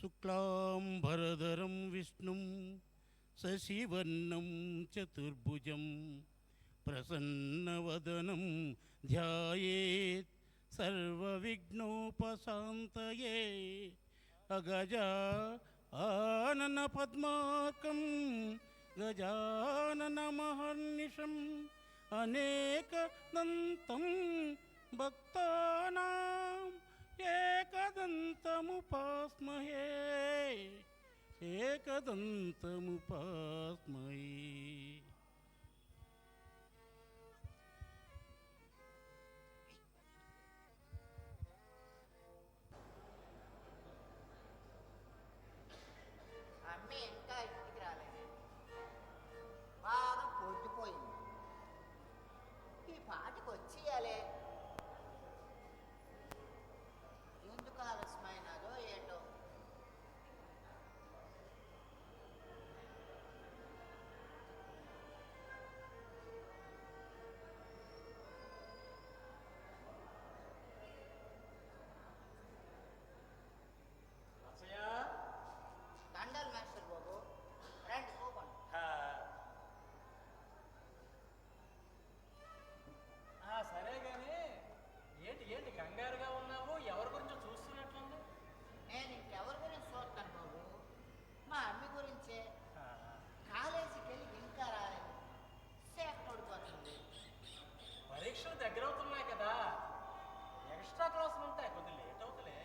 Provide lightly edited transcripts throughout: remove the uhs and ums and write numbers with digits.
శుక్లాంబరధరం విష్ణుం శశివర్ణం చతుర్భుజం ప్రసన్నవదనం ధ్యాయేత్ సర్వవిఘ్నోపశాంతయే అగజా ఆనన పద్మాకం గజానన మహర్నిశం అనేకదంతం భక్తానాం ఏకదంతముపాస్మహే ఏకదంతముపాస్మహే. అమ్మే ఇంకా ఇంటికి రాలేదు, బాగా పొద్దుపోయింది. ఈ పాటికి వచ్చేయాలి. ఎందుకు ఆలస్యమైనదో ఏంటో. దండాలు మాస్టర్ బాబు, రండి కూకోండి. సరే గాని ఏంటి ఏంటి కంగారుగా ఉన్నావు? ఎవరి గురించి చూస్తున్నట్లుంది? నేను ఇంకెవరి గురించి చూస్తాను బాబు, మా అమ్మి గురించే. కాలేజీకి వెళ్ళి ఇంకా రాలేదు, సేఫ్ పడిపోతుంది. పరీక్షలు దగ్గర అవుతున్నాయి కదా, ఎక్స్ట్రా క్లాసులు ఉంటాయి, కొద్దిగా లేట్ అవుతులే.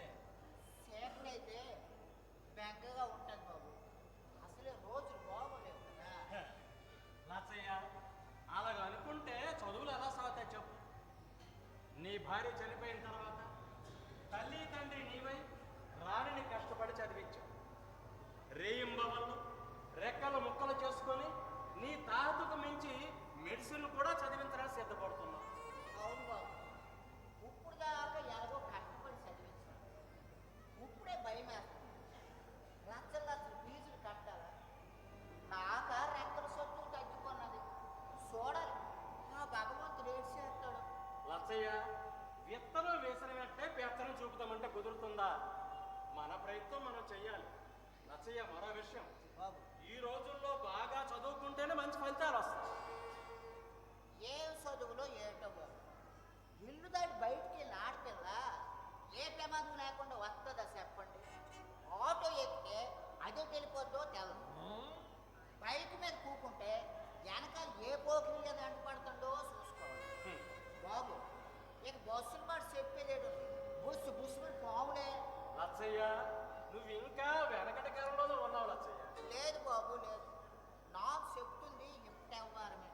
సేఫ్ అయితే బెంగగా ఉంటుంది బాబు, అసలే రోజులు బాగోలేవు కదా. లచ్చయ్య, అలాగ అనుకుంటే చదువులు ఎలా సాగుతాయి చెప్పు? నీ భార్య చనిపోయిన తర్వాత తల్లి తండ్రి నీవై రాణిని కష్టపడి చదివించావు. రేయింబవళ్ళు రెక్కలు ముక్కలు చేసుకొని నీ తాహతుకు మించి మెడిసిన్ కూడా చదివించడానికి సిద్ధపడుతున్నావు. అవును బాబు, ఇప్పుడు దాకా ఎలాగో కష్టపడి చదివించాను. ఇప్పుడే భయం వేస్తుంది, లక్షల లక్షల ఫీజులు కట్టాలా? నాక రెక్కల సొత్తు తగ్గుకున్నది. చూడాలి నా భగవంతుడు ఏడు చేస్తాడు. లచ్చయ్య, విత్తనం వేసిన వెంటనే పెత్తనం చూపుతామంటే కుదురుతుందా? మన ప్రయత్నం మనం చెయ్యాలి. లచ్చయ్య, మరో విషయం, బాబు ఈ రోజుల్లో బాగా చదువుకుంటేనే మంచి ఫలితాలు వస్తాయి. ఏం చదువులో ఏంటో బాబు, ఇల్లు దాటి బయటికి వెళ్ళి ఆడపిల్ల ఏ ప్రమాదం లేకుండా వస్తుందా చెప్పండి? ఆటో ఎక్కితే అదే వెళ్ళిపోద్దో తెలదు, బైక్ మీద కూకుంటే వెనకాల ఏ పోకిరి మీద వెంటపడుతుందో చూసుకోవాలి. బాబు ఇక బస్సులు మాట చెప్పేదేడు, బుస్సు బుస్సులు పావులే. లచ్చయ్య, నువ్వు ఇంకా వెనకటి కాలంలోనే ఉన్నావు లచ్చయ్య. లేదు బాబు లేదు, నాకు చెప్తుంది ఇప్పుడే వారమే.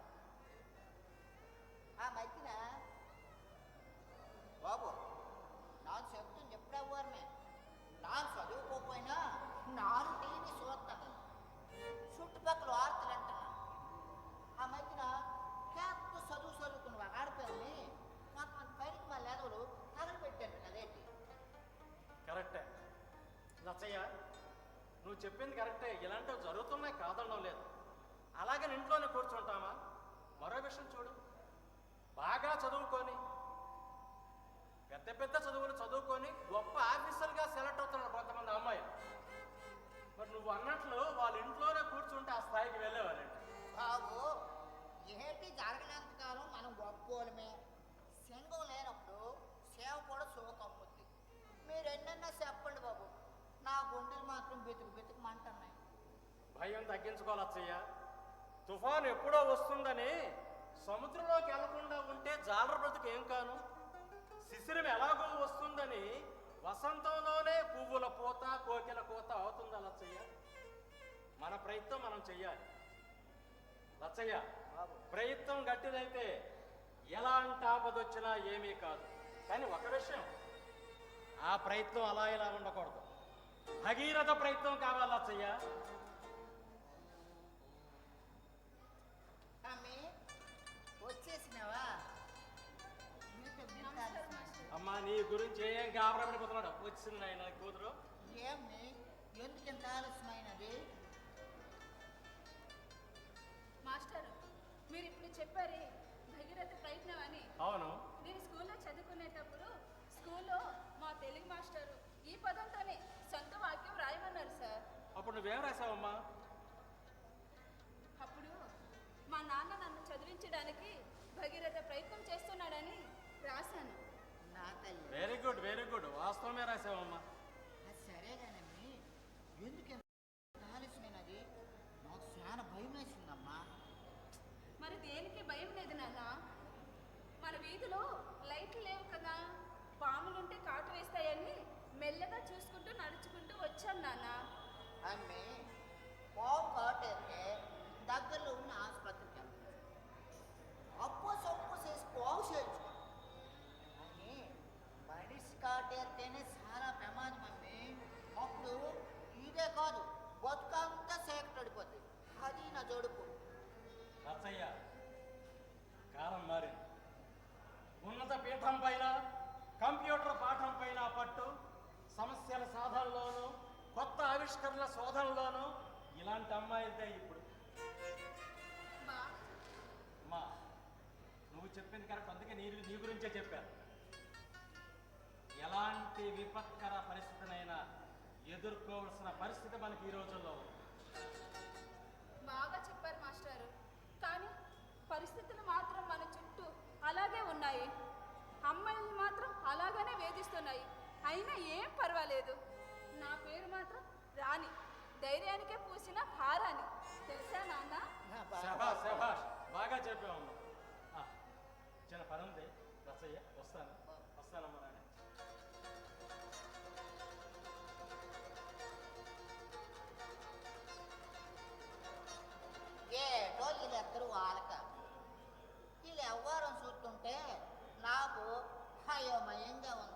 ఆ మధ్యన బాబు నాకు చెప్తుంది ఎప్పుడే వారమే. నాకు చదువుకోకపోయినా నాను టీవీ చూస్తాను, చుట్టుపక్కల వార్తలు అంటున్నా. ఆ మధ్యన పెద్ద చదువుకున్న ఆడపిల్లని కొంతమంది పైకి మా లేదవులు తగలబెట్టాను అదేంటి. కరెక్టే లచ్చయ్య, నువ్వు చెప్పింది కరెక్టే. ఇలాంటివి జరుగుతున్నాయి కాదనడం లేదు. అలాగే ఇంట్లోనే కూర్చుంటామా? మరో విషయం చూడు, బాగా చదువుకొని పెద్ద పెద్ద చదువులు చదువుకొని గొప్ప ఆఫీసర్గా సెలెక్ట్ అవుతున్నారు కొంతమంది అమ్మాయిలు. మరి నువ్వు అన్నట్లు వాళ్ళ ఇంట్లోనే కూర్చుంటే ఆ స్థాయికి వెళ్ళేవాళ్ళండి. బాబు ఏంటి జరగనంత కాలం మనం గొప్పోలమే, సింగం లేనప్పుడు సేవ కూడా సోకమ్ముద్ది. మీరు ఎన్నన్నా చెప్పండి బాబు, నా గుండెలు మాత్రం బెతుకుమంటున్నాయి. భయం తగ్గించుకోవాలచ్చయ్య. తుఫాను ఎప్పుడో వస్తుందని సముద్రంలోకి వెళ్లకుండా ఉంటే జాలర బ్రతుకు ఏం కాను. శిశిరం ఎలాగో వస్తుందని వసంతంలోనే పువ్వుల పూత కోకిల కోత అవుతుంది లచ్చయ్య. మన ప్రయత్నం మనం చెయ్యాలి లచ్చయ్య. ప్రయత్నం గట్టిదైతే ఎలాంటి ఆపదొచ్చినా ఏమీ కాదు. కానీ ఒక విషయం, ఆ ప్రయత్నం అలా ఇలా ఉండకూడదు, భగీరథ ప్రయత్నం కావాలి లచ్చయ్య. అమ్మి వచ్చేసినావా? అమ్మా, నీ గురించి ఏం గాబరపడిపోతున్నాడు. వచ్చింది ఆయన కూతురు. ఏమి ఎందుకు ఇంత ఆలస్యమైనది? మాస్టర్, మీరు ఇప్పుడు చెప్పారే భగీరథ ప్రయత్నం అని. అవును. నేను స్కూల్లో చదువుకునేటప్పుడు స్కూల్లో మా తెలుగు మాస్టరు ఈ పదంతోనే సొంత వాక్యం రాయమన్నారు. అప్పుడు నువ్వేం రాసావమ్మా? అప్పుడు మా నాన్న నన్ను చదివించడానికి భగీరథ ప్రయత్నం చేస్తున్నాడని రాశాను. నా తల్లి వెరీ గుడ్, వెరీ గుడ్, వాస్తవమే రాసావమ్మా. అది సరేగానమ్మి, ఎందుకు ఆలస్యమైనది? నాకు చాలా భయం వేసిందమ్మా. మరి దేనికి భయం లేదు నాన్న. మన వీధిలో లైట్లు లేవు కదా, పాములుంటే కాటు వేస్తాయని మెల్లగా చూసుకుంటూ నడుచుకుంటూ వచ్చాను నాన్న. అమ్మి, పావు కాటేస్తే దగ్గరలో ఉన్న ఆసుపత్రికి వెళ్తాను. అప్పు సొప్పు చేసి పావు చేయించుకో. అని మనిషి కాటేస్తేనే చాలా ప్రమాదం అమ్మి. అప్పుడు ఇదే కాదు, బతుకంతా సేకటడిపోతుంది. అది నా జడుపు. రచ్చయ్య, కాలం మారింది. ఉన్నత పీఠం పైన, కంప్యూటర్ పాఠం పైన పట్టు, సమస్యల సాధనలోనూ కొత్త ఆవిష్కరణల శోధనలోనూ ఇలాంటి అమ్మాయితే ఇప్పుడు. బా అమ్మా, నువ్వు చెప్పింది కరెక్ట్, అందుకే నీ గురించే చెప్పాను. ఎలాంటి విపత్కర పరిస్థితినైనా ఎదుర్కోవాల్సిన పరిస్థితి మనకి ఈ రోజుల్లో ఉంది. బాగా చెప్పారు మాస్టారు. కానీ పరిస్థితులు మాత్రం మన చుట్టూ అలాగే ఉన్నాయి. అమ్మాయిలు మాత్రం అలాగనే వేధిస్తున్నాయి. అయినా ఏం పర్వాలేదు. నా పేరు మాత్రం రాణి, ధైర్యానికే పూసిన హారాని. తెలుసా నాన్న? శభాష్, శభాష్, బాగా చెప్పావమ్మా. చిన్న పని ఉంది రచ్చయ్య, వస్తానమ్మా రాణి. ఏటో వీళ్ళిద్దరూ వాళ్ళక. వీళ్ళు ఎవ్వరం చూస్తుంటే నాకు అయోమయంగా ఉంది.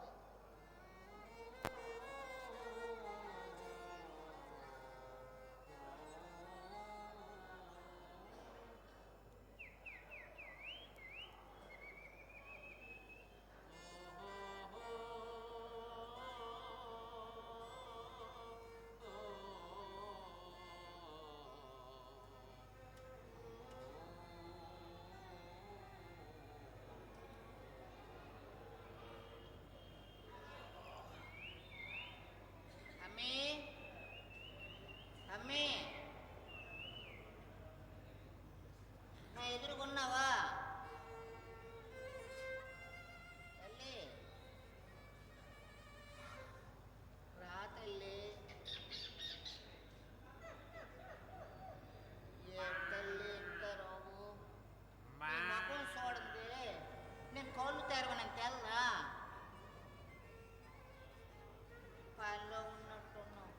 అమ్మి, అమ్మి, నా ఎదురుగున్నావా తల్లి? రా తల్లి. ఏ తల్లి ఇంకా రావు? నీ ముఖం చూడండి, నేను కళ్ళు తెరవనని తెల్లా. పనిలో ఉన్నట్టున్నావు.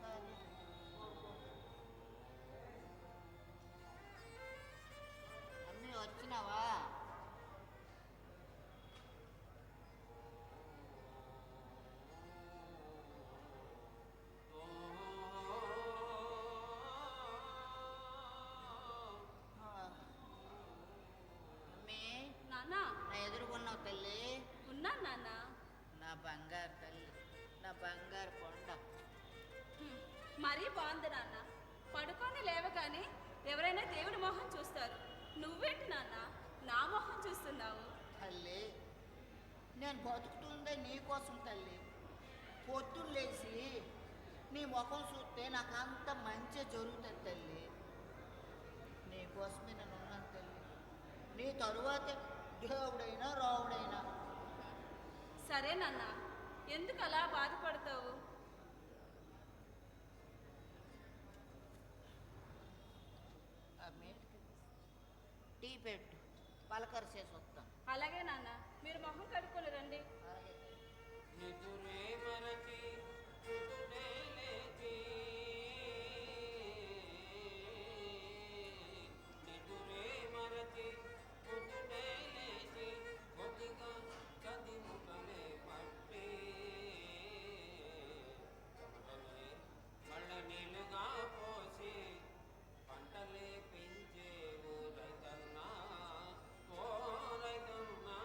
సరే, ఊరుకో. అన్నీ వచ్చినావా? అమ్మీ, నాన్న నా ఎదురుగున్నావు తల్లి. ఉన్నాను నాన్న. నా బంగారు తల్లి, నా బంగారు కొండ. హ్మ్, మరీ బాగుంది నాన్న. పడుకొని లేవగానే ఎవరైనా దేవుడి మొహం చూస్తారు. నువ్వేంటి నాన్న నా మొహం చూస్తున్నావు? తల్లి, నేను బతుకుతుందే నీకోసం తల్లి. పొద్దున్న లేచి నీ ముఖం చూస్తే నాకు అంత మంచి జరుగుతుంది తల్లి. నీకోసమే నేను ఉన్నాను తల్లి. నీ తరువాతే దేవుడైనా రావుడైనా. సరే నాన్న, ఎందుకు అలా బాధపడతావు? అమ్మే, టీ పెట్టు, పలకరి చేసి వస్తాను. అలాగే నాన్న, మీరు మొహం కడుక్కొని రండి. అలాగే తల్లి. నిదురే మరచి పొద్దునే లేచి, నిదురే మరచి పొద్దునే లేచి, కొద్దిగా చదివుకలే పట్టి, చెమటలే మళ్ళ నీళ్ళుగా పోసి, పంటలే పెంచే ఓ రైతన్నా, ఓ రైతన్నా.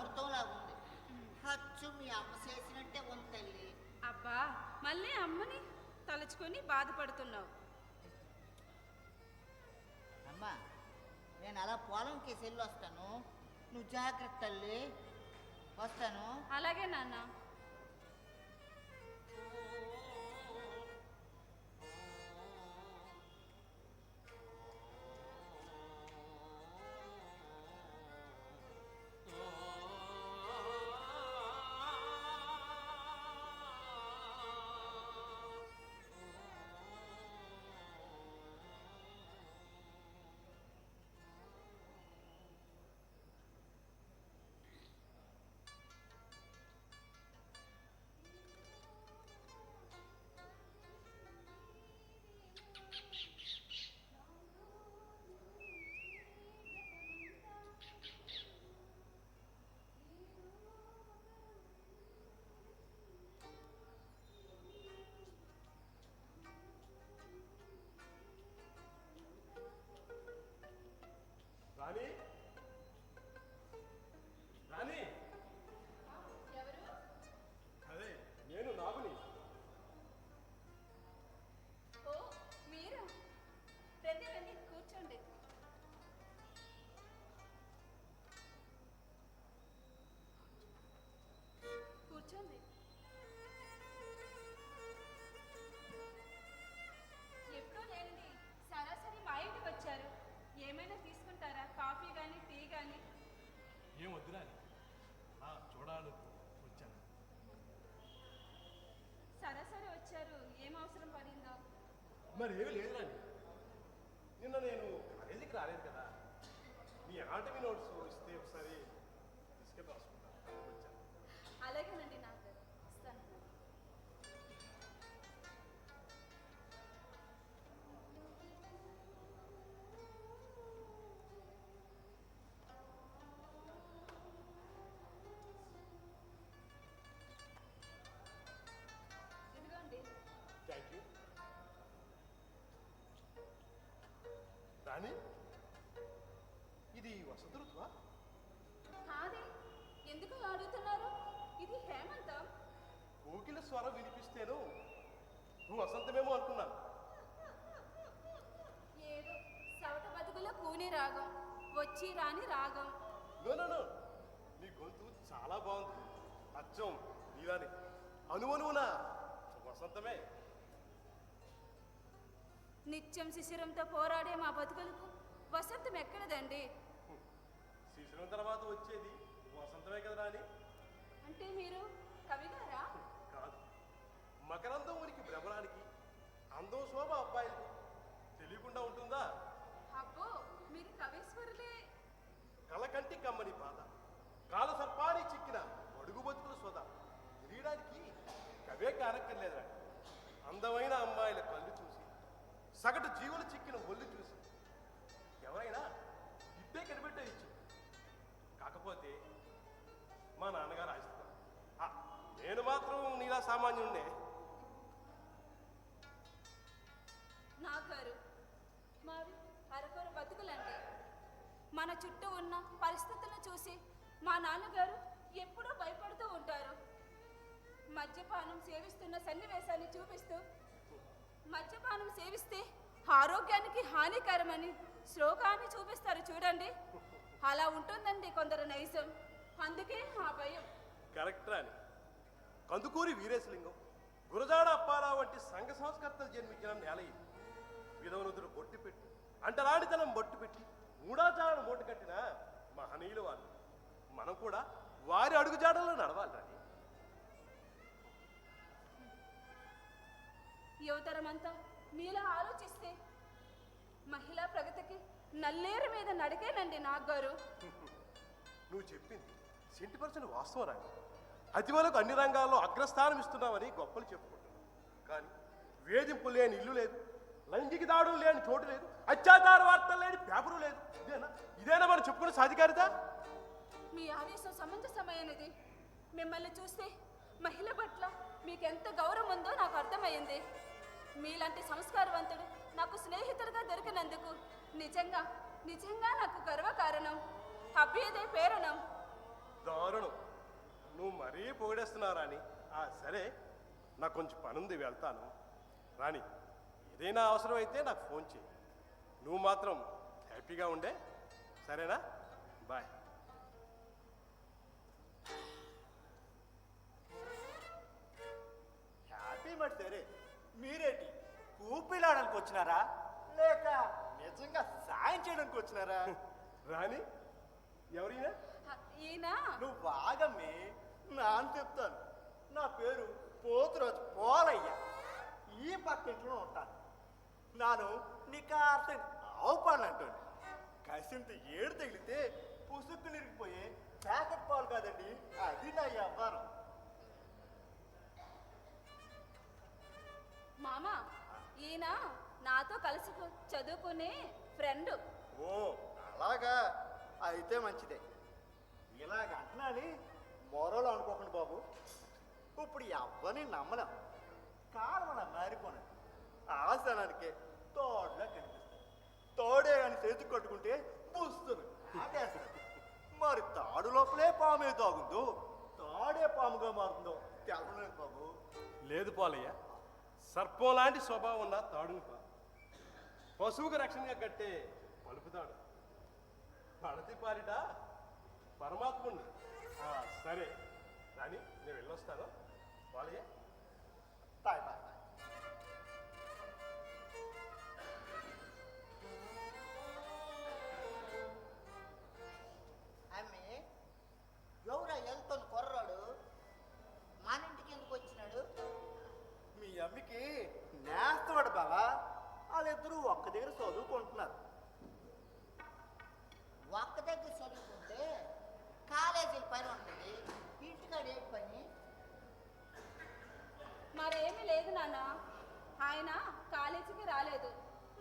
అమృతంలా ఉంది. అచ్చు మీ అమ్మ చేసినట్టే ఉంది తల్లి. అబ్బా, మళ్ళీ అమ్మని తలుచుకొని బాధపడుతున్నావు. అమ్మా, నేను అలా పొలంకి వెళ్ళి వస్తాను. నువ్వు జాగ్రత్త తల్లి. వస్తాను. అలాగే నాన్న. రాణి, రాణి, అదే నేను నాగుని. ఓ, మీరా? రండి రండి, కూర్చోండి. కూర్చోండి. ఎప్పుడూ లేనిది సరాసరి మా ఇంటికి వచ్చారు. ఏమైనా తీసుకుంటారా? కాఫీ కానీ టీ కానీ? ఏం వద్దు రాణి, చూడాలి వచ్చాను. సరాసరి వచ్చారు, ఏం అవసరం పడిందో? మరి ఏమీ లేదు రాణి, నిన్న నేను కాలేజీకి రాలేదు కదా, నీ ఆటవి నోట్స్ ఇస్తే ఒకసారి తీసుకెళ్ళి రాసుకుంటాను వచ్చాను. అలాగేనండి నాన్నగారు, ఇస్తాను. ఇదిగోండి. Thank you. రాణి, ఇది వసంత ఋతువా? కాదే, ఎందుకు అలా అడుగుతున్నారు? ఇది హేమంతం. కోకిల స్వరం వినిపిస్తేను నువ్వు వసంతమేమో అనుకున్నాను. ఏదో సవట బతుకులో కూని రాగం, వచ్చి రాని రాగం. నో, నీ గొంతు చాలా బాగుంది. అచ్చం నీలాని అనువనువునా వసంతమే. నిత్యం శిశిరంతో పోరాడే మా బతుకులకు వసంతం ఎక్కడదండి? శిశిరం తర్వాత వచ్చేది వసంతమే కదా రాణి. అంటే మీరు కవిగారా? కాదు, మకరందం ఉనికి భ్రమరానికి, అందం శోభ అబ్బాయిలకి తెలియకుండా ఉంటుందా? అబ్బో, మీరు కవీశ్వరులే. కలకంటి కమ్మని బాధ, కాల సర్పాని చిక్కిన అడుగు బతుకుల సోద తెలియడానికి కవే కానక్కర్లేదురా. అందమైన అమ్మాయిల కళ్ళు చూసి, సగటు జీవులు చిక్కిన ఒళ్ళు చూసి ఎవరైనా ఇట్టే కనిపెట్టేయచ్చు. కాకపోతే మా నాన్నగారు ఆశిస్తారు. నేను మాత్రం నీలా సామాన్యుండే. నాగారు, మావి అరకొర బతుకులండి. మన చుట్టూ ఉన్న పరిస్థితులను చూసి మా నాన్నగారు ఎప్పుడూ భయపడుతూ ఉంటారు. మద్యపానం సేవిస్తున్న సన్నివేశాన్ని చూపిస్తూ, మద్యపానం సేవిస్తే ఆరోగ్యానికి హానికరమని శ్లోకాన్ని చూపిస్తారు చూడండి. అలా ఉంటుందండి కొందరు నైజం. అందుకే ఆ భయం. కరెక్ట్ రాని. కందుకూరి వీరేశలింగం, గురజాడ అప్పారావు వంటి సంఘ సంస్కర్తలు జన్మించిన నేల ఇది. విధవనుదురు బొట్టు పెట్టి, అంటరానితనం బొట్టు పెట్టి, మూడాచారాలు మూట కట్టిన మహనీయులు వాళ్ళు. మనం కూడా వారి అడుగుజాడల్లో నడవాలి రాని. యువతరమంతా మీలా ఆలోచిస్తే మహిళా ప్రగతికి నల్లేరు మీద నడికేనండి నాగారు. నువ్వు చెప్పింది 100% వాస్తవం రాని. అతివలకు అన్ని రంగాల్లో అగ్రస్థానం ఇస్తున్నామని గొప్పలు చెప్పుకుంటున్నాం. కానీ వేధింపు లేని ఇల్లు లేదు, లైంగిక దాడులు లేని చోటు లేదు, అత్యాచార వార్తలు లేని పేపరు లేదు. ఇదేనా మనం చెప్పుకునే సాధికారిత? మీ ఆవేశం సమంజసమైనది. మిమ్మల్ని చూస్తే మహిళ పట్ల మీకెంత గౌరవం ఉందో నాకు అర్థమైంది. మీలాంటి సంస్కారవంతుడు నాకు స్నేహితుడిగా దొరికినందుకు నిజంగా నిజంగా నాకు గర్వకారణం. అభ్యుదయ ప్రేరణం. దారుణం. నువ్వు మరీ పొగిడేస్తున్నావు రాణి. సరే, నాకు కొంచెం పనుంది, వెళ్తాను. రాణి, ఏదైనా అవసరం అయితే నాకు ఫోన్ చేయి. నువ్వు మాత్రం హ్యాపీగా ఉండే, సరేనా? బాయ్. హ్యాపీ మరి సరే, మీరేంటి కూపిలాడడానికి వచ్చినారా లేక నిజంగా సాయం చేయడానికి వచ్చినారా? రాణి, ఎవరైనా? ఈయన నువ్వు బాగమ్మి, నాన్న చెప్తాను. నా పేరు పోతురాజు పోలయ్య. ఈ పక్కింట్లో ఉంటాను. నాను నీకార్త ఆవు పాలు అంటాను. కసింత ఏడు తగిలితే పుసుక్కు నిరిగిపోయే ప్యాకెట్ పాలు కాదండి, అది నా వ్యాపారం. మామ, ఈయన నాతో కలిసి చదువుకునే ఫ్రెండ్. ఓ అలాగా, అయితే మంచిదే. ఇలాగ అంటున్నాని మొరలు అనుకోకండి బాబు. ఇప్పుడు ఎవ్వని నమ్మలేం. కాలం అలా మారిపోయినది. ఆసనానికే తోడులా కనిపిస్తుంది. తోడే అని చేతికి కట్టుకుంటే బూస్తుంది, ఆగేస్తుంది. మరి తాడు లోపలే పామే తాగుందో తాడే పాముగా మారుతుందో తెలవలేదు బాబు. లేదు పోలయ్య, సర్పం లాంటి స్వభావం ఉన్న తాడుని పశువుకు రక్షణగా కట్టే పలుపుతాడు. పడతి పారిట పరమాత్ముని. సరే రాణి, నేను వెళ్ళొస్తాను. Polayya, bye bye bye. ఆమె ఎవరా వెళ్తాను కుర్రాడు మన ఇంటికి ఎందుకు వచ్చినాడు? మీ అమ్మకి నేస్తవాడు బావా. వాళ్ళిద్దరూ ఒక్క దగ్గర చదువుకుంటున్నారు. ఒక్క దగ్గర చదువుకుంటే కాలేజీల పని ఉంటుంది, ఇంటికాడ ఏ పని? మరేమీ లేదు నాన్న, ఆయన కాలేజీకి రాలేదు.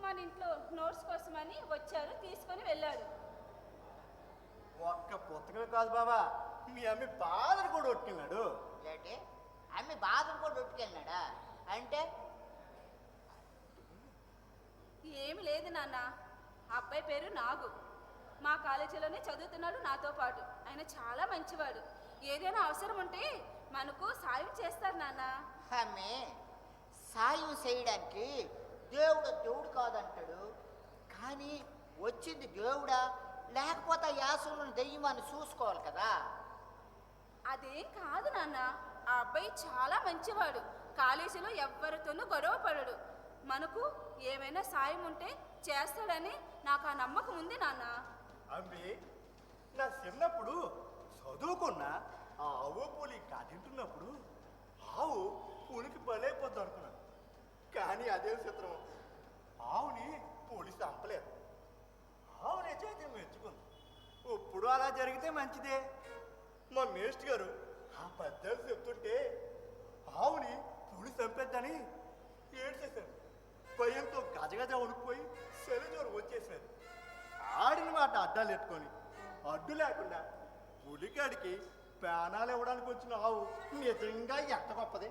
మన ఇంట్లో నోట్స్ కోసమని వచ్చారు, తీసుకొని వెళ్ళాడు. ఒక్క పుస్తకమే కాదు బాబా, మీ అమ్మ బాధను కూడా కొట్టుకెళ్ళాడు. ఏంటి అమ్మి బాధను కూడా ఒట్టుకెళ్ళినాడా? అంటే ఏమి లేదు నాన్న, ఆ అబ్బాయి పేరు నాగు. మా కాలేజీలోనే చదువుతున్నాడు నాతో పాటు. ఆయన చాలా మంచివాడు. ఏదైనా అవసరం ఉంటే మనకు సాయం చేస్తారు నాన్న. ఆమె సాయం చేయడానికి దేవుడు కాదంటాడు. కానీ వచ్చింది దేవుడా లేకపోతే యాసలను దెయ్యమని చూసుకోవాలి కదా. అదేం కాదు నాన్న, ఆ అబ్బాయి చాలా మంచివాడు. కాలేజీలో ఎవ్వరితోనూ గొడవ పడడు. మనకు ఏమైనా సాయం ఉంటే చేస్తాడని నాకు ఆ నమ్మకం ఉంది నాన్న. అమ్మి, నా చిన్నప్పుడు చదువుకున్న ఆ ఆవు పులి కాదింటున్నప్పుడు ఆవు పులికి బలైపోద్ది అనుకున్నాను. కానీ అదే చిత్రం, ఆవుని పులి చంపలేదు. ఆవుని చేతి మెచ్చుకుంది. ఇప్పుడు అలా జరిగితే మంచిదే. మా మేస్ట్ గారు ఆ పద్యాలు చెప్తుంటే ఆవుని పులి చంపేద్దని ఏడ్చేశాను. భయంతో గజగజ ఉడికిపోయి సెలజోరు వచ్చేసారు. ఆడిన మాట అడ్డాలు ఎట్టుకొని అడ్డు లేకుండా పులికాడికి ప్రాణాలు ఇవ్వడానికి వచ్చిన ఆవు నిజంగా ఎంత గొప్పది.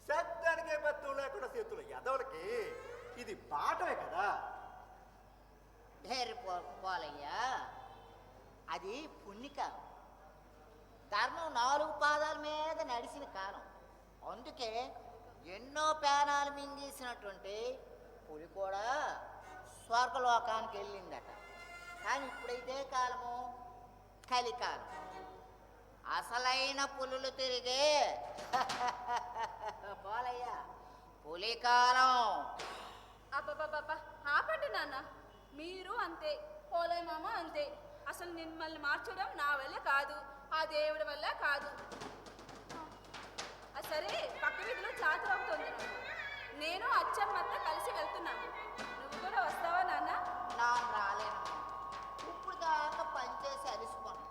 శబ్దానికే బద్దం లేకుండా చేతులు ఎదవలకి ఇది పాఠమే కదా. ధైర్య పోలయ్యా, అది పుణ్యకాలం. ధర్మం 4 పాదాల మీద నడిచిన కాలం. అందుకే ఎన్నో ప్రాణాలు మింగేసినటువంటి పులి కూడా స్వర్గలోకానికి వెళ్ళిందట. కానీ ఇప్పుడైతే కాలము కలికాలం. అసలైన పులులు తిరిగే పోలయ్య పులికాలం. అబ్బబ్బబ్బబ్బా, ఆపండి నాన్న. మీరు అంతే, పోలయ్య మామ అంతే. అసలు మిమ్మల్ని మార్చడం నా వల్ల కాదు, ఆ దేవుడి వల్ల కాదు. సరే, పక్క వీధిలో జాతర అవుతుంది. నేను అచ్చమ్మతో కలిసి వెళ్తున్నాను. నువ్వు కూడా వస్తావా నాన్న? నాన్న రాలేను. ఇప్పుడు దాకా పనిచేసి అలిసిపోను.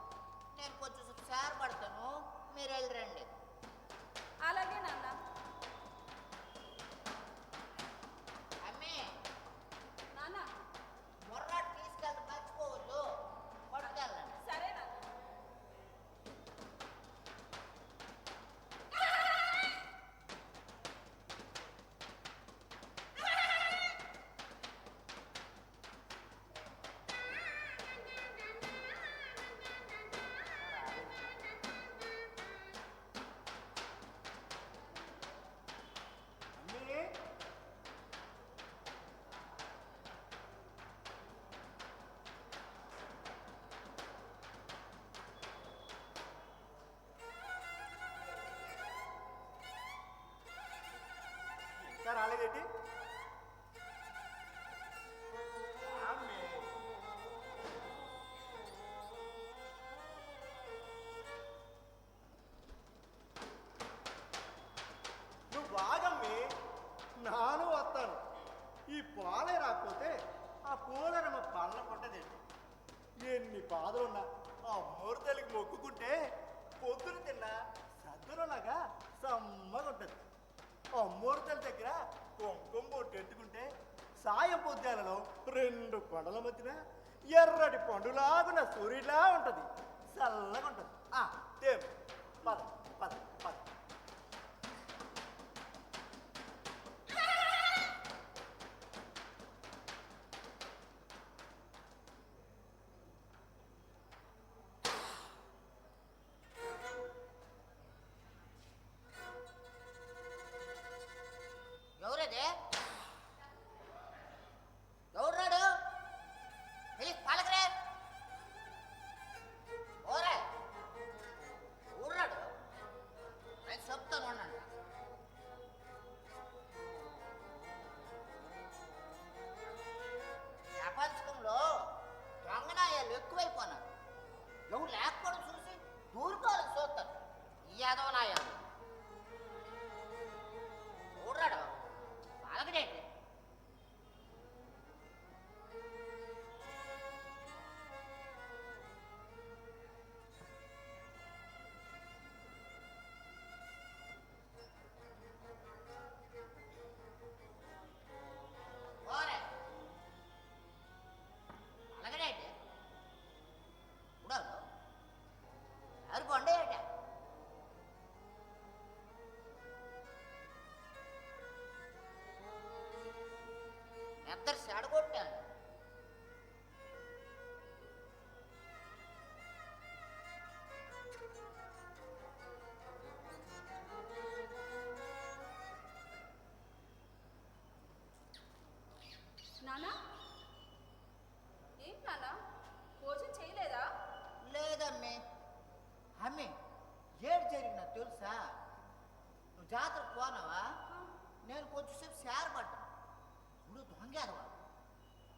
నేను కొంచెం సేరపడతాను, మీరు వెళ్ళరండి. అలాగే నాన్న. అమ్మే, నాన్న మొర్రాటు తీసుకెళ్ళి మర్చిపోవద్దు, పట్టుకెళ్ళండి. సరే నాన్న. అమ్మూర్తల దగ్గర కుంకుమ పొట్టెట్టుకుంటే సాయం పొద్దులలో 2 కొండల మధ్యన ఎర్రటి పండులాగున సూర్యులా ఉంటది, చల్లగా ఉంటది. తేమ్ పద పద పద. ఎవరదే? ఎవరాడు? పిలిచి పలకరే. ఓరే ఊర్రాడు, నేను చెప్తాను ఉండండి. ప్రపంచంలో దొంగనాయాలు ఎక్కువైపోయినారు. ఎవరు లేకపోవడం చూసి దూరుకోవాలని చూస్తారు ఈ యాదవనాయాలు. ఊర్రాడు పలకడేంటి? ఓరే పలకడేంటి? ఉడాలు ఎవరు కొండేట? నిద్ర చెడగొట్టాను. నానా, ఏం నానా, భోజనం చేయలేదా? లేదమ్మే. అమ్మే ఏడు జరిగినా తెలుసా? నువ్వు జాతరకు పోనావా? నేను కొంచెంసేపు సేరపడ్డా. ఇప్పుడు దొంగేదవా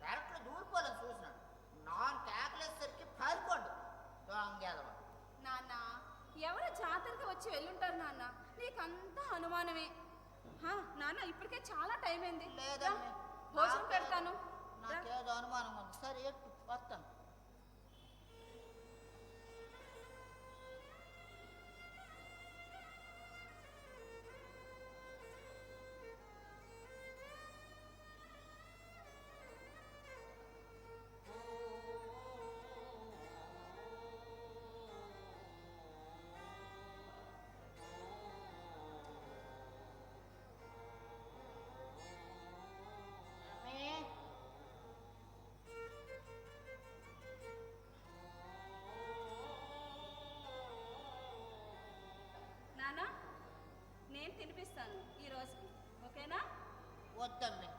డైరెక్ట్లో దూరిపోవాలని చూసినాడు. నాన్ కేకలేసరికి పారిపోండు దొంగేదవా. నాన్న, ఎవరు జాతరకి వచ్చి వెళ్ళుంటారు నాన్న, నీకంతా అనుమానమే. నాన్న, ఇప్పటికే చాలా టైం అయింది. లేదమ్మే, భోజనం పెడతాను. నాకేదో అనుమానం ఉంది. సరే ఎట్టు వస్తాను. నాన్న, నేను తినిపిస్తాను ఈ రోజుకి, ఓకేనా? వద్దమ్మే,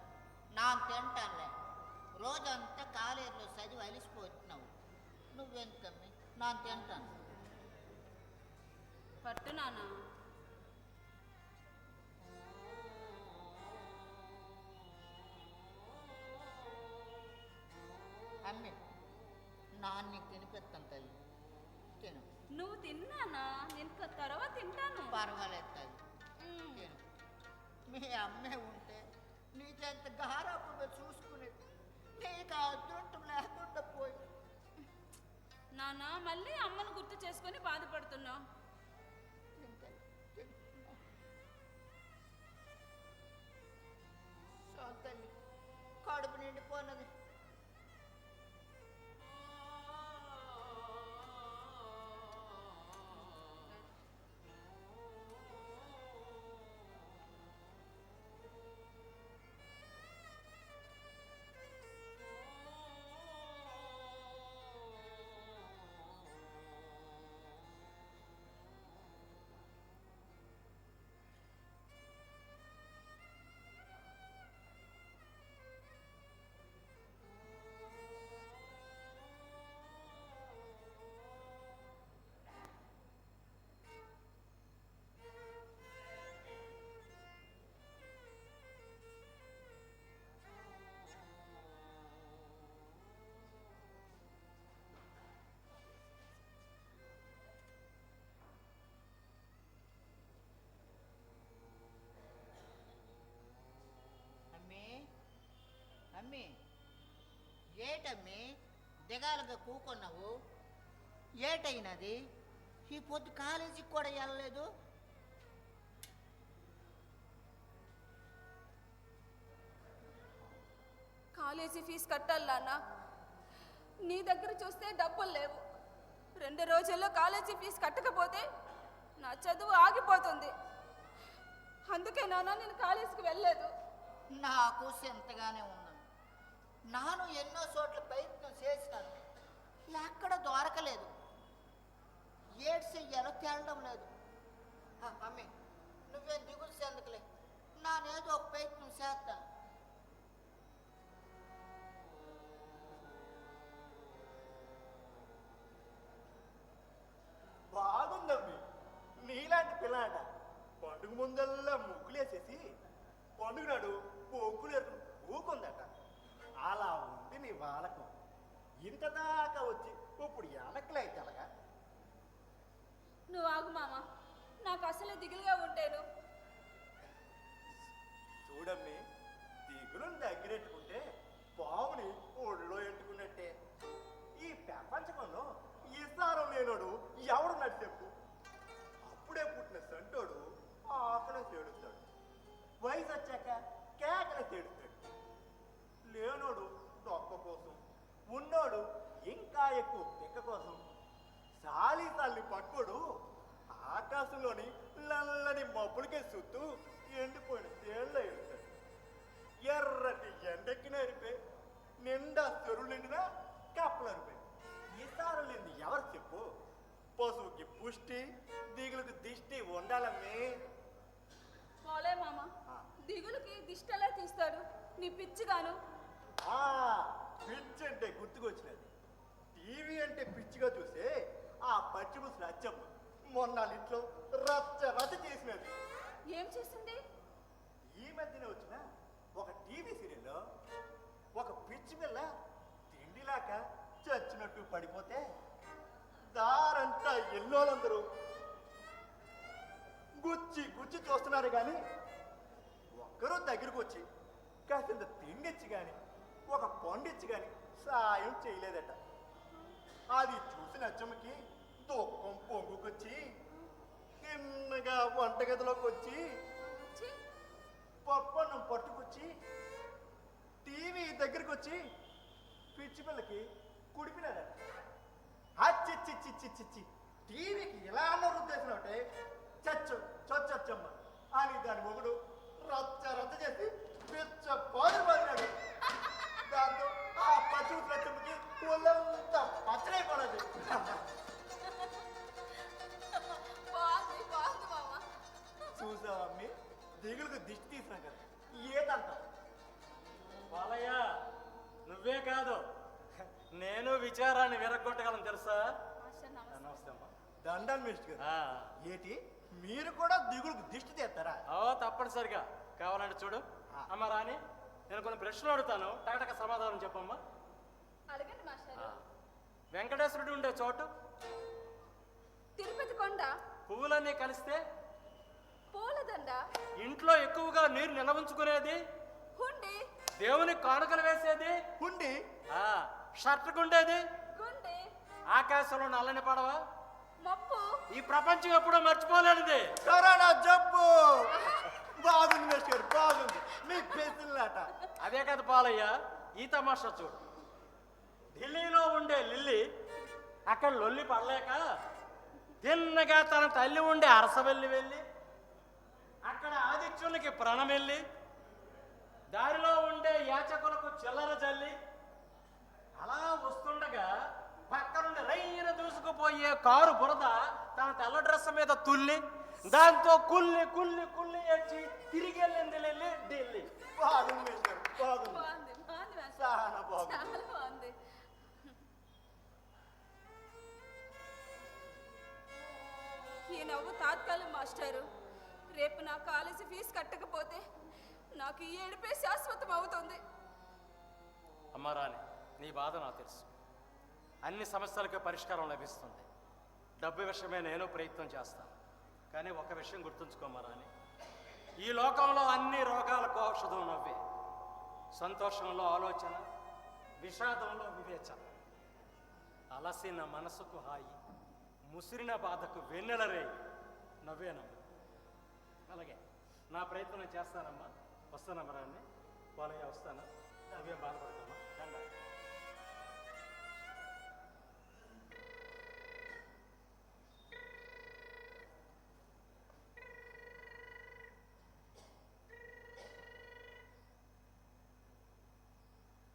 నాకు తింటానులే. రోజంతా కాలేజీలో చదివి అలిసిపోతున్నావు. నువ్వెందుకమ్మే? నాకు తింటాను. పట్టు నాన్న. అమ్మే, నాన్న నీకు తినిపిస్తాను తల్లి. తిను. నువ్వు తిన్నానా? నేను తర్వాత తింటాను. పర్వాలేదు తల్లి, తిను. మీ అమ్మే ఉంటే నీకెంత గారాపుగా చూసుకునేది. నీకు అదృష్టం లేకుండా పోయి. నాన్న, మళ్ళీ అమ్మను గుర్తు చేసుకొని బాధపడుతున్నావు. తిను తల్లి, తిను. చాలు తల్లి, కడుపు నిండిపోయినది. అమ్మి, ఏటమ్మి దిగాలుగా కూకున్నావు? ఏటైనది? ఈ పొద్దు కాలేజీకి కూడా వెళ్ళలేదు. కాలేజీ ఫీజు కట్టాలి నాన్న. నీ దగ్గర చూస్తే డబ్బులు లేవు. 2 రోజుల్లో కాలేజీ ఫీజు కట్టకపోతే నా చదువు ఆగిపోతుంది. అందుకే నాన్న నేను కాలేజీకి వెళ్ళలేదు. నాకు చింతగానే ఉన్నాను. నాను ఎన్నో చోట్ల ప్రయత్నం చేసినాను, ఎక్కడ దొరకలేదు. ఏడు చెయ్యాలో తేలడం లేదు. మమ్మీ నువ్వేం దిగులు చెందుకులే, నానేదో ఒక ప్రయత్నం చేస్తాను. బాగుందమ్మి, నీలాంటి పిల్లాట పండుగ ముందల్లా ముగ్గులేసేసి పండుగ నాడు పొగ్గులు ఊకుందట. అలా ఉంది నీ వాళ్ళకు. ఇంత దాకా వచ్చి ఇప్పుడు ఎలకలైతే అలాగా. నువ్వు ఆగు మామ, నాకు అసలే దిగులుగా ఉంటాను. చూడమ్మి, దిగులుని దగ్గరెట్టుకుంటే పావుని ఒళ్ళో ఎట్టుకున్నట్టే. ఈ ప్రపంచంలో ఈసారం లేనోడు ఎవడున్నాడు చెప్పు? అప్పుడే పుట్టిన సంటోడు ఆకలి చేడుస్తాడు, వయసు వచ్చాక కేకలు చేడుస్తాడు. లేనోడు డొక్క కోసం, ఉన్నోడు ఇంకా ఎక్కువ తిక్క కోసం. సాలిసాల్ని పట్టుకోడు ఆకాశంలోని నల్లని మబ్బులకే చుట్టూ ఎండిపోయిన తేళ్ళ ఎడతాడు. ఎర్రటి ఎండెక్కిన అరిపే, నిండా చెరువులు నిండినా కప్పలు అరిపే. ఈసారం లేని ఎవరు చెప్పు? పశువుకి పుష్టి, దిగులుకి దిష్టి ఉండాలమ్మే. పోలే మామ, దిగులుకి దిష్టలా తీస్తాడు నీ పిచ్చిగాను. పిచ్చి అంటే గుర్తుకొచ్చినది. టీవీ అంటే పిచ్చిగా చూసే ఆ పచ్చి ముసలి అచ్చమ్మ మొన్న ఇంట్లో రచ్చ చేసినది. ఏం చేసింది? ఈ మధ్యనే వచ్చిన ఒక టీవీ సీరియల్లో ఒక పిచ్చి పిల్ల తిండిలాక చచ్చినట్టు పడిపోతే దారంతా ఎల్లోలందరూ గుచ్చి గుచ్చి చూస్తున్నారు కానీ ఒక్కరూ దగ్గరకు వచ్చి కాసింత తిండిచ్చి కానీ ఒక పండిచ్చి కానీ సాయం చేయలేదట. అది చూసిన అచ్చమ్మకి దుఃఖం పొంగుకొచ్చి తిన్నగా వంటగదిలోకి వచ్చి పప్పన్నం పట్టుకొచ్చి టీవీ దగ్గరికి వచ్చి పిచ్చి పిల్లకి కుడిపినాడట. అచ్చిచ్చిచ్చిచ్చిచ్చి టీవీకి ఇలా అన్న రుద్దేసినట్టే చచ్చమ్మ అని దాని మొగుడు రచ్చ చేసి పిచ్చ పాలు పడినాడు. దాంతో ఆ పచ్చి రచ్చమ్మకి ఒళ్ళంతా పచ్చడైపోయినది. చూసావమ్మి, దిగులుకు దిష్టి తీసినా కదా ఏదంటావు? బాలయ్య, నువ్వే కాదు నేను విచారాన్ని విరగొట్టగలను తెలుసా? నమస్తే అమ్మా. దండాలు మిస్టర్ గారు. ఏటి మీరు కూడా దిగులుకు దిష్టి తీస్తారా? తప్పనిసరిగా. కావాలంటే చూడు. అమ్మ రాని, నేను కొన్ని ప్రశ్నలు అడుగుతాను, టకటక సమాధానం చెప్పమ్మా. అడగండి మాస్టర్. వెంకటేశ్వరుడు ఉండే చోటు? తిరుపతి కొండ. పువ్వులన్నీ కలిస్తే? పూలదండ. ఇంట్లో ఎక్కువగా నీరు నిలవంచుకునేది? హుండి. దేవునికి కానుకలు వేసేది? హుండి. షర్ట్ ఉండేది? గుండి. ఆకాశంలో నల్లని పడవ? మప్పు. ఈ ప్రపంచం ఎప్పుడో మర్చిపోలేనిది కరోనా జబ్బు. బాగుంది మిస్టర్, బాగుంది మీ పేసులాట. అదే కదా బాలయ్య, ఈ తమాషా చూడు. ఢిల్లీలో ఉండే లిల్లీ అక్కడ లొల్లి పడలేక తిన్నగా తన తల్లి ఉండే అరసవెల్లి వెళ్ళి అక్కడ ఆదిత్యునికి ప్రణమెల్లి దారిలో ఉండే యాచకులకు చిల్లర జల్లి అలా వస్తుండగా పక్క నుండి రైన దూసుకుపోయే కారు బురద తన తెల్ల డ్రెస్ మీద తుల్లి దాంతో కుల్లి కుల్లి కుల్లి ఏడ్చి తిరిగి వెళ్ళింది ఢిల్లీ. బాగుంది మిస్టర్, బాగుంది. చాలా బాగుంది. చాలా బాగుంది. ఈ నవ్వు తాత్కాలం మాస్టారు. రేపు నా కాలేజీ ఫీజు కట్టకపోతే నాకు ఈ ఏడుపే శాశ్వతం అవుతుంది. అమ్మా రాణి, నీ బాధ నాకు తెలుసు. అన్ని సమస్యలకు పరిష్కారం లభిస్తుంది. డబ్బు విషయమే నేను ప్రయత్నం చేస్తాను. కానీ ఒక విషయం గుర్తుంచుకోమ్మా రాణి, ఈ లోకంలో అన్ని రోగాలకు ఔషధం నవ్వే. సంతోషంలో ఆలోచన, విషాదంలో వివేచన. అలసిన మనసుకు హాయి, ముసిరిన బాధకు వెన్నెల రేయి నవ్వేనమ్మా. అలాగే నా ప్రయత్నం చేస్తానమ్మా. వస్తానమ్మా రాణి. బాలయ్య వస్తానా? నువ్వేం బాధపడకమ్మా.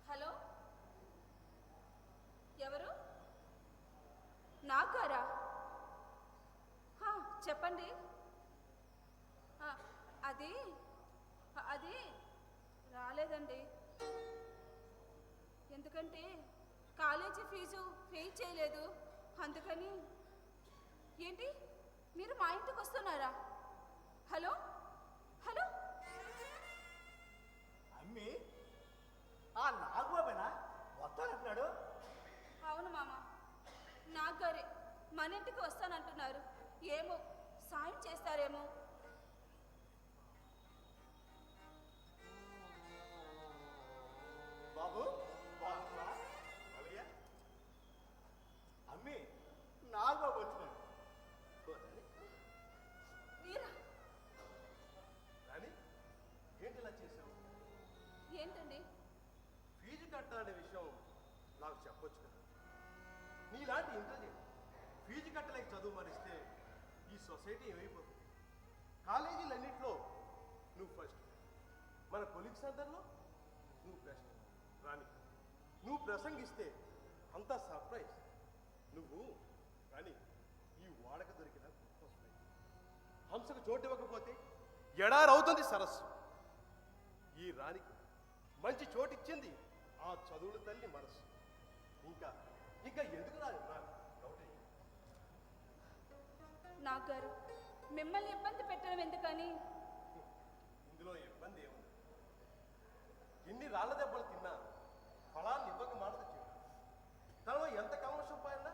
హలో, ఎవరు? నాగారా? చెప్పండి. ఆ, అది అది రాలేదండి. ఎందుకంటే కాలేజీ ఫీజు పే చేయలేదు, అందుకని. ఏంటి, మీరు మా ఇంటికి వస్తున్నారా? హలో హలో, అమ్మి ఆ నాగబాబేనా వస్తానంటున్నాడు? అవును మామ, నాగారే మన ఇంటికి వస్తానంటున్నారు. ఏమో, సాయం చేస్తారేమో. బాబు బాగున్నా? అలాగే అమ్మి నాగబాబు వచ్చినాడు. వీరా, రాణి ఏంటి ఇలా చేసావు? ఏంటండి? ఫీజు కట్టాలనే విషయం నాకు చెప్పొచ్చు కదా. నీలాంటి ఇంటెలిజెంట్ ఫీజు కట్టలేక చదువు మరిస్తే ఈ సొసైటీ ఏమైపోతుంది? కాలేజీలన్నింటిలో నువ్వు ఫస్ట్, మన కొలీగ్స్ అందరిలో నువ్వు బెస్ట్. రాణి, నువ్వు ప్రసంగిస్తే అంతా సర్ప్రైజ్. నువ్వు రాణి ఈ వాడక దొరికిన గొప్ప ఫ్రెండ్. హంసకు చోటు ఇవ్వకపోతే ఎడారవుతుంది సరస్సు. ఈ రాణికి మంచి చోటు ఇచ్చింది ఆ చదువుల తల్లి మనసు. ఇంకా ఇంకా ఎందుకు రాదు నాగారు, మిమ్మల్ని ఇబ్బంది పెట్టడం ఎందుకని? ఇందులో ఇబ్బంది ఏముంది? ఎన్ని రాళ్ల దెబ్బలు తిన్నా ఫలాన్ని ఇవ్వక మానదు చెడు. తనలో ఎంత కల్మషం పాడినా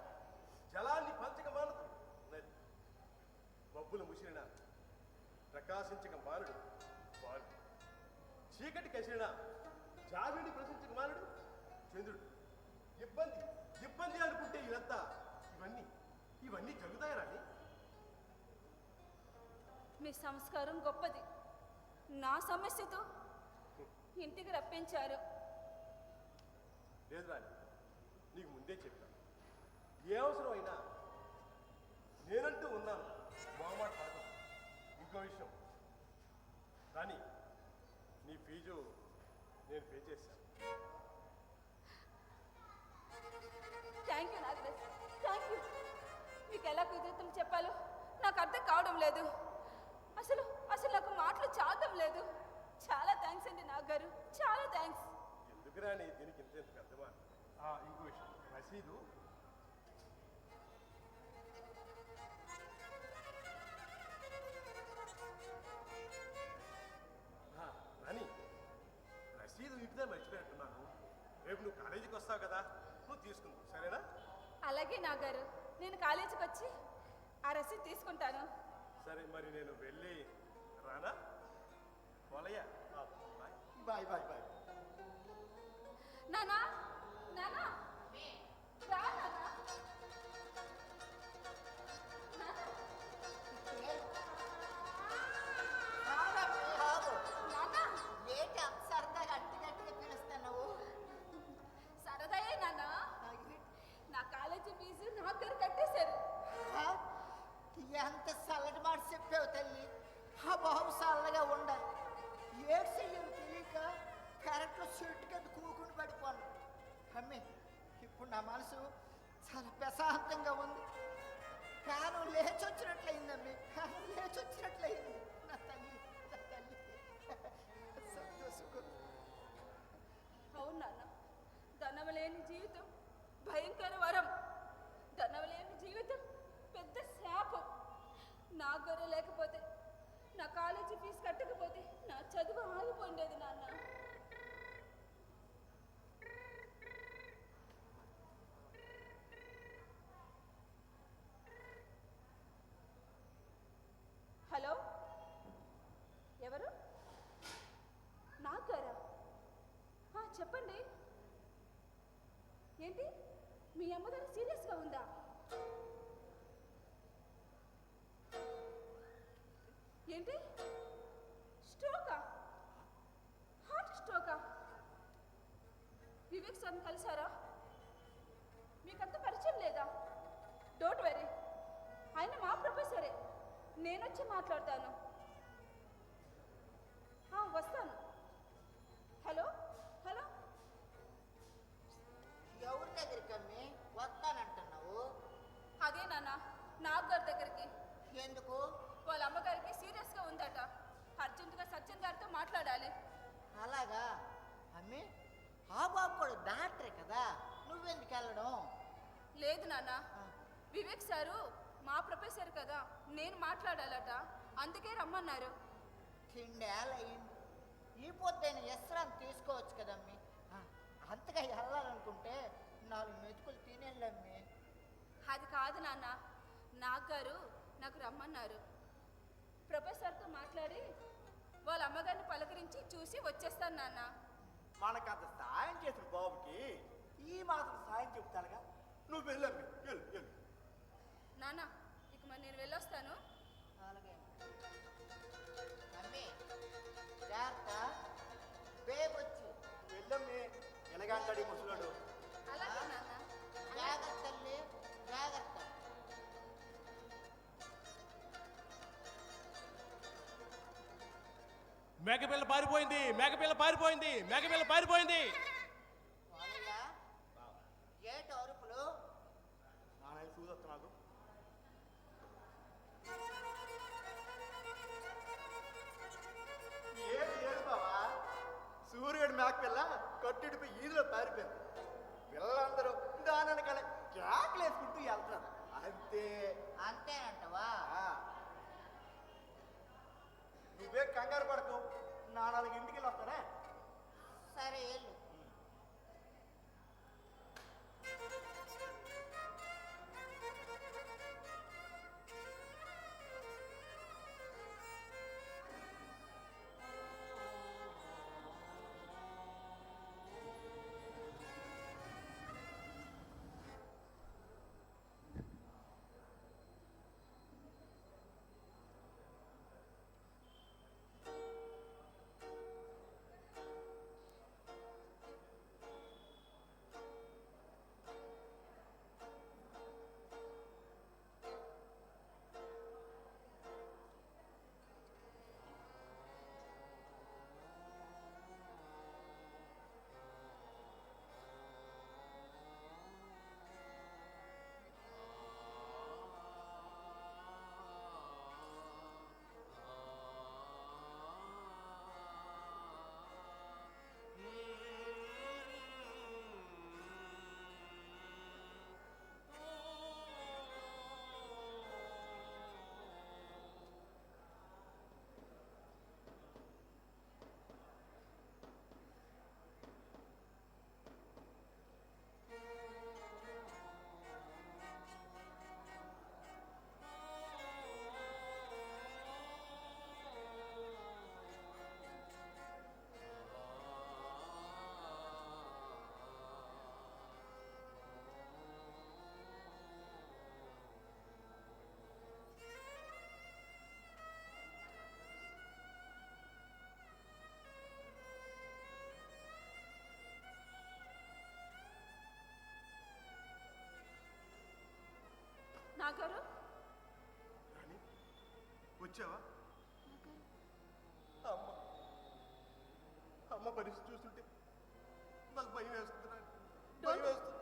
జలాన్ని పంచక మానదు నది. మబ్బులు ముసిరినా ప్రకాశించక మానుడు వాడు. చీకటి కసిరినా జావిని ప్రశించక మానుడు చంద్రుడు. ఇబ్బంది ఇబ్బంది అనుకుంటే ఇదంతా ఇవన్నీ జరుగుతాయి రాని. మీ సంస్కారం గొప్పది. నా సమస్యతో ఇంటికి రప్పించారు. లేదు రాని, నీకు ముందే చెప్పాను. ఏ అవసరమైనా నేనంటూ ఉన్నాను, మొహమాట పడదు. ఇంకో విషయం రాని, నీ ఫీజు నేను పే చేశాను. Thank you Nagaraj, thank you. మీకు ఎలా కృతజ్ఞతలు చెప్పాలో నాకు అర్థం కావడం లేదు. అసలు అసలు నాకు మాటలు చాలడం లేదు. చాలా థ్యాంక్స్ అండి నాగారు, చాలా థ్యాంక్స్. ఎందుకు రాని దీనికి ఇంత పెద్దమా? ఇంకో విషయం, రసీదు రాని, రసీదు ఇంటిదే మర్చిపోయినట్టున్నాను. రేపు నువ్వు కాలేజీకి వస్తావు కదా, నువ్వు తీసుకుందావు, సరేనా? అలాగే నాగారు, నేను కాలేజీకి వచ్చి ఆ రసీదు తీసుకుంటాను. సరే, మరి నేను వెళ్ళి రానా? Polayya, bye bye bye. నానా, నానా, రా నానా. నానా, ఏంటి అంత సరదాగా గట్టిగా పిలుస్తున్నావు? సరదాయే నానా. నా కాలేజీ ఫీజు నాగారు కట్టేశారు. ఆ? ఎంత చల్లటి మాట చెప్పావు తల్లి. ఆ బాబు చల్లగా ఉండాలి. ఏడు చెయ్యలు తెలియక కరెక్ట్లో చెట్టు కింద కూకుని పడిపోను. అమ్మి, ఇప్పుడు నా మనసు చాలా ప్రశాంతంగా ఉంది. ప్రాణం లేచొచ్చినట్లయిందమ్మి, ప్రాణం లేచొచ్చినట్లయింది. నా తల్లి, నా తల్లి సంతోషకు. అవును నాన్న, ధనవలేని జీవితం భయంకర వరం. ధనవలేని జీవితం పెద్ద శాపం. నా గొర్రె లేకపోతే, నా కాలేజీ ఫీజు కట్టకపోతే నా చదువు ఆగిపోయిండేది నాన్న. హలో, ఎవరు? నాగారా? చెప్పండి. ఏంటి, మీ అమ్మగారు సీరియస్గా ఉందా? ఏంటి, స్ట్రోకా? హార్ట్ స్ట్రోకా? వివేక్ సార్ని కలిసారా? మీకంత పరిచయం లేదా? డోంట్ వెరీ, ఆయన మా ప్రొఫెసరే. నేనొచ్చి మాట్లాడతాను. వస్తాను. హలో హలో, ఎవరి దగ్గరికి అమ్మి వస్తానంటున్నావు? అదే నాన్న, నాగగారి దగ్గరికి. ఎందుకు? వాళ్ళ అమ్మగారికి సీరియస్గా ఉందట. అర్జెంటుగా సత్యం గారితో మాట్లాడాలి. అలాగా అమ్మి, ఆ బాబు కూడా డాక్టరే కదా, నువ్వెందుకు వెళ్ళడం? లేదు నాన్న, వివేక్ సారు మా ప్రొఫెసర్ కదా, నేను మాట్లాడాలట, అందుకే రమ్మన్నారు. తిండేళ్ళయింది, ఈ పొద్దున విశ్రాంతి తీసుకోవచ్చు కదమ్మి. అంతగా వెళ్ళాలనుకుంటే 4 మెతుకులు తినేళ్ళమ్మి. అది కాదు నాన్న, నాగగారు నాకు రమ్మన్నారు. ప్రొఫెసర్తో మాట్లాడి వాళ్ళ అమ్మగారిని పలకరించి చూసి వచ్చేస్తాను నాన్న. మనకంత సాయం చేసిన బాబుకి ఈ మాత్రం సాయం చెప్తానుగా. నువ్వు వెళ్ళమ్మి, వెళ్ళు వెళ్ళు. నాన్న, ఇక మరి నేను వెళ్ళొస్తాను. అలాగే అమ్మి, జాగ్రత్త, బేబొచ్చు. వెళ్ళమ్మి, ఎలాగంటాడు ఈ ముసలాడు. అలాగే నాన్న. జాగ్రత్త తల్లి, జాగ్రత్త. మేకపిల్ల పారిపోయింది, మేకపిల్ల పారిపోయింది, మేకపిల్ల పారిపోయింది. పోలయ్య, ఏట అరుపులు? నాన్న చూసొస్తున్నాడు. ఏమి లేదు బావా, సూర్యుడు మేక పిల్ల కట్టుడిపై ఈదులో పారిపోయింది. పిల్లలందరూ దాని వెనకాల కేకలు వేసుకుంటూ వెళ్తున్నారు. అంతే. అంతేనంటవా? ఆ. నువ్వే కంగారు పడకు, నా 4 ఇంటికి వెళ్ళి వస్తానే. సరే వెళ్ళు. నాగారు, రాణి, వచ్చావా? అమ్మ, అమ్మ పరిస్థితి చూస్తుంటే నాకు భయం వేస్తుంది రాణి. భయం వేస్తుంది,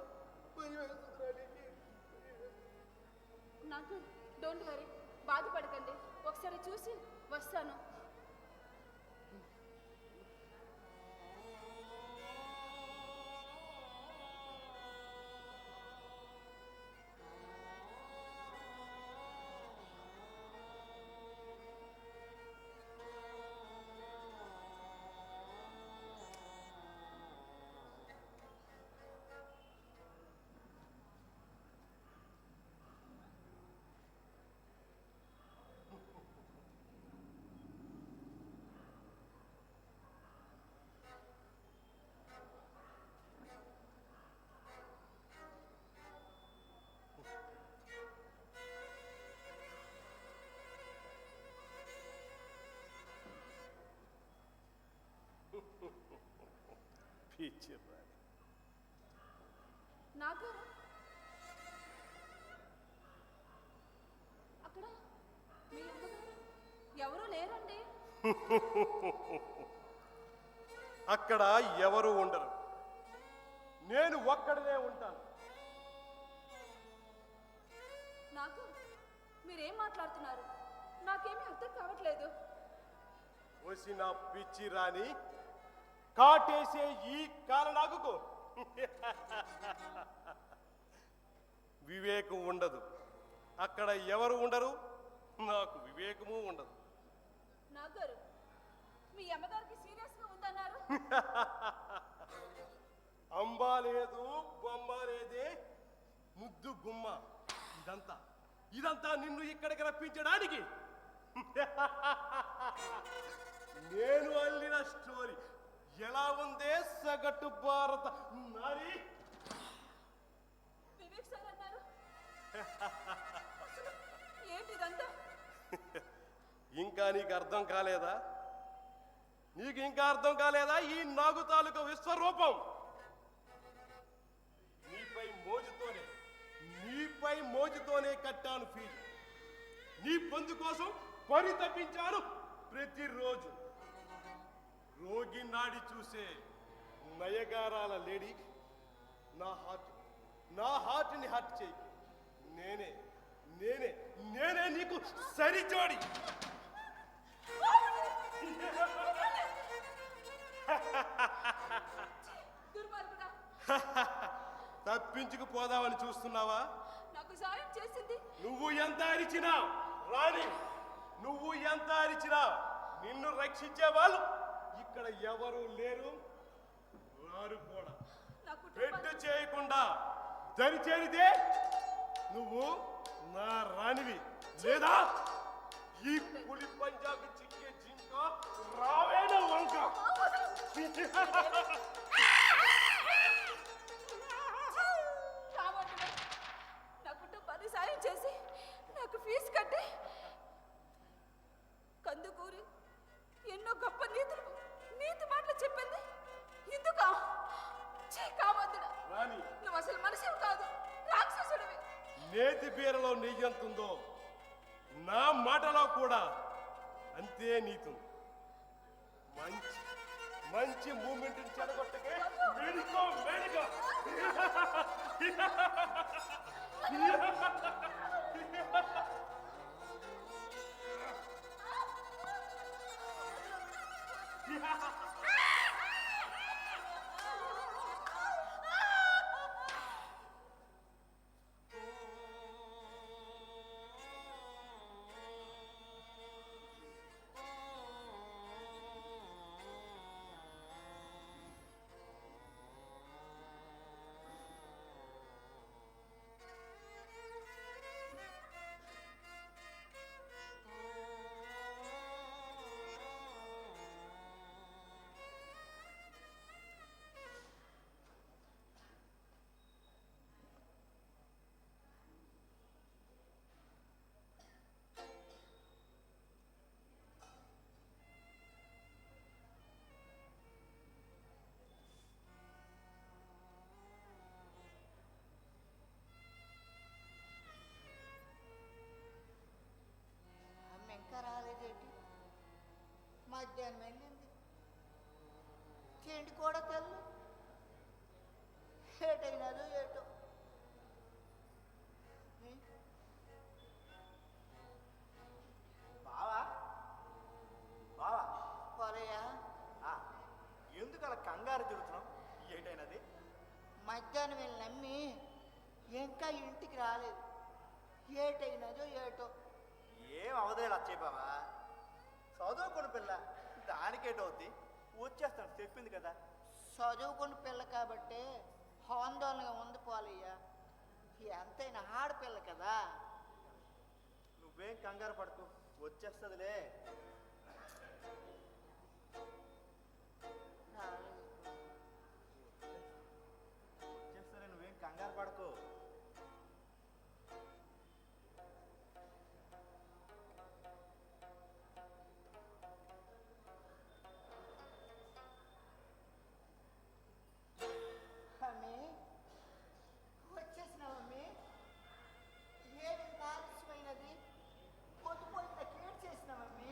భయం వేస్తుంది రాణి. నాకు డోంట్ వరీ, బాధపడకండి, ఒకసారి చూసి వస్తాను. అక్కడ ఎవరు ఉండరు, నేను ఒక్కడనే ఉంటాను. నాకు మీరేం మాట్లాడుతున్నారు? నాకేమీ అర్థం కావట్లేదు. వచ్చిన పిచ్చి రాని కాటేసే ఈ కాలనాగుకు వివేకం ఉండదు. అక్కడ ఎవరు ఉండరు, నాకు వివేకము ఉండదు. నాగారు, మీ అమ్మగారికి సీరియస్గా ఉందన్నారు. అంబా లేదు, బొమ్మ లేదే, ముద్దు గుమ్మ. ఇదంతా ఇదంతా నిన్ను ఇక్కడికి రప్పించడానికి నేను అల్లిన స్టోరీ. ఎలా ఉందే సగటు భారత నారి? వివేక్ సార్ అన్నారు. ఏంటిదంతా? ఇంకా నీకు అర్థం కాలేదా? నీకు ఇంకా అర్థం కాలేదా? ఈ నాగు తాలూకా విశ్వరూపం నీపై మోజుతోనే కట్టాను ఫీజు. నీ పొందు కోసం పరితపించాను ప్రతిరోజు. రోగి నాడి చూసే నయగారాల లేడీ, నా హార్ట్ని హర్ట్ చేయి. నేనే నేనే నేనే నీకు సరిజోడి. దుర్మార్గుడా! తప్పించుకుపోదామని చూస్తున్నావా? నాకు సాయం చేసింది. నువ్వు ఎంత అరిచినా రాణి, నువ్వు ఎంత అరిచినా నిన్ను రక్షించే వాళ్ళు ఇక్కడ ఎవరు లేరు, రారు కూడా. నా పెట్టు కుటుంబం చేయకుండా దరిచేరితే నువ్వు నా రాణివి. లేదా ఈ పులి పంజాబీ చిక్కే జింక రావేనా వంక. రావణుడు నా కుటుంబాన్ని సాయం చేసి నాకు ఫీజు కట్టి కందుకూరి ఎన్నో గొప్ప నీతి మాటలు చెప్పింది. ఎందుకా? కావద్దురా, రాణి, నువ్వు అసలు మనిషివి కాదు, రాక్షసుడివి. నేతి బీరలో నెయ్యంతుందో నా మాటలో కూడా అంతే నీతుంది. మంచి మంచి మూమెంట్ చెడగొట్టకే వేడుకో వేడుకో. ఇంకా రాలేదేంటి? మధ్యాహ్నం వెళ్ళింది, తిండి కూడా తెల్లు. ఏటైనదో ఏటో. బావా బావా, పోలయ్యా, ఎందుకు అలా కంగారు తిరుగుతున్నావు? ఏటైనది? మధ్యాహ్నం వెళ్ళి నమ్మి ఇంకా ఇంటికి రాలేదు. ఏటైనదో ఏటో. ఏం అవదే లచ్చయ్య బావా, చదువుకున్న పిల్ల, దానికేటవుద్ది, వచ్చేస్తాను చెప్పింది కదా. చదువుకున్న పిల్ల కాబట్టి ఆందోళనగా ఉంది పోలయ్యా. ఎంతైనా ఆడపిల్ల కదా. నువ్వేం కంగారు పడుకో, వచ్చేస్తుందిలే. వచ్చేస్తానే, నువ్వేం కంగారు పడుకో. అమ్మి, వచ్చేసినావమ్మి. ఏమి ఆలస్యమైనది? పొద్దుపోయి నాకు ఏడ్ చేసినావమ్మి.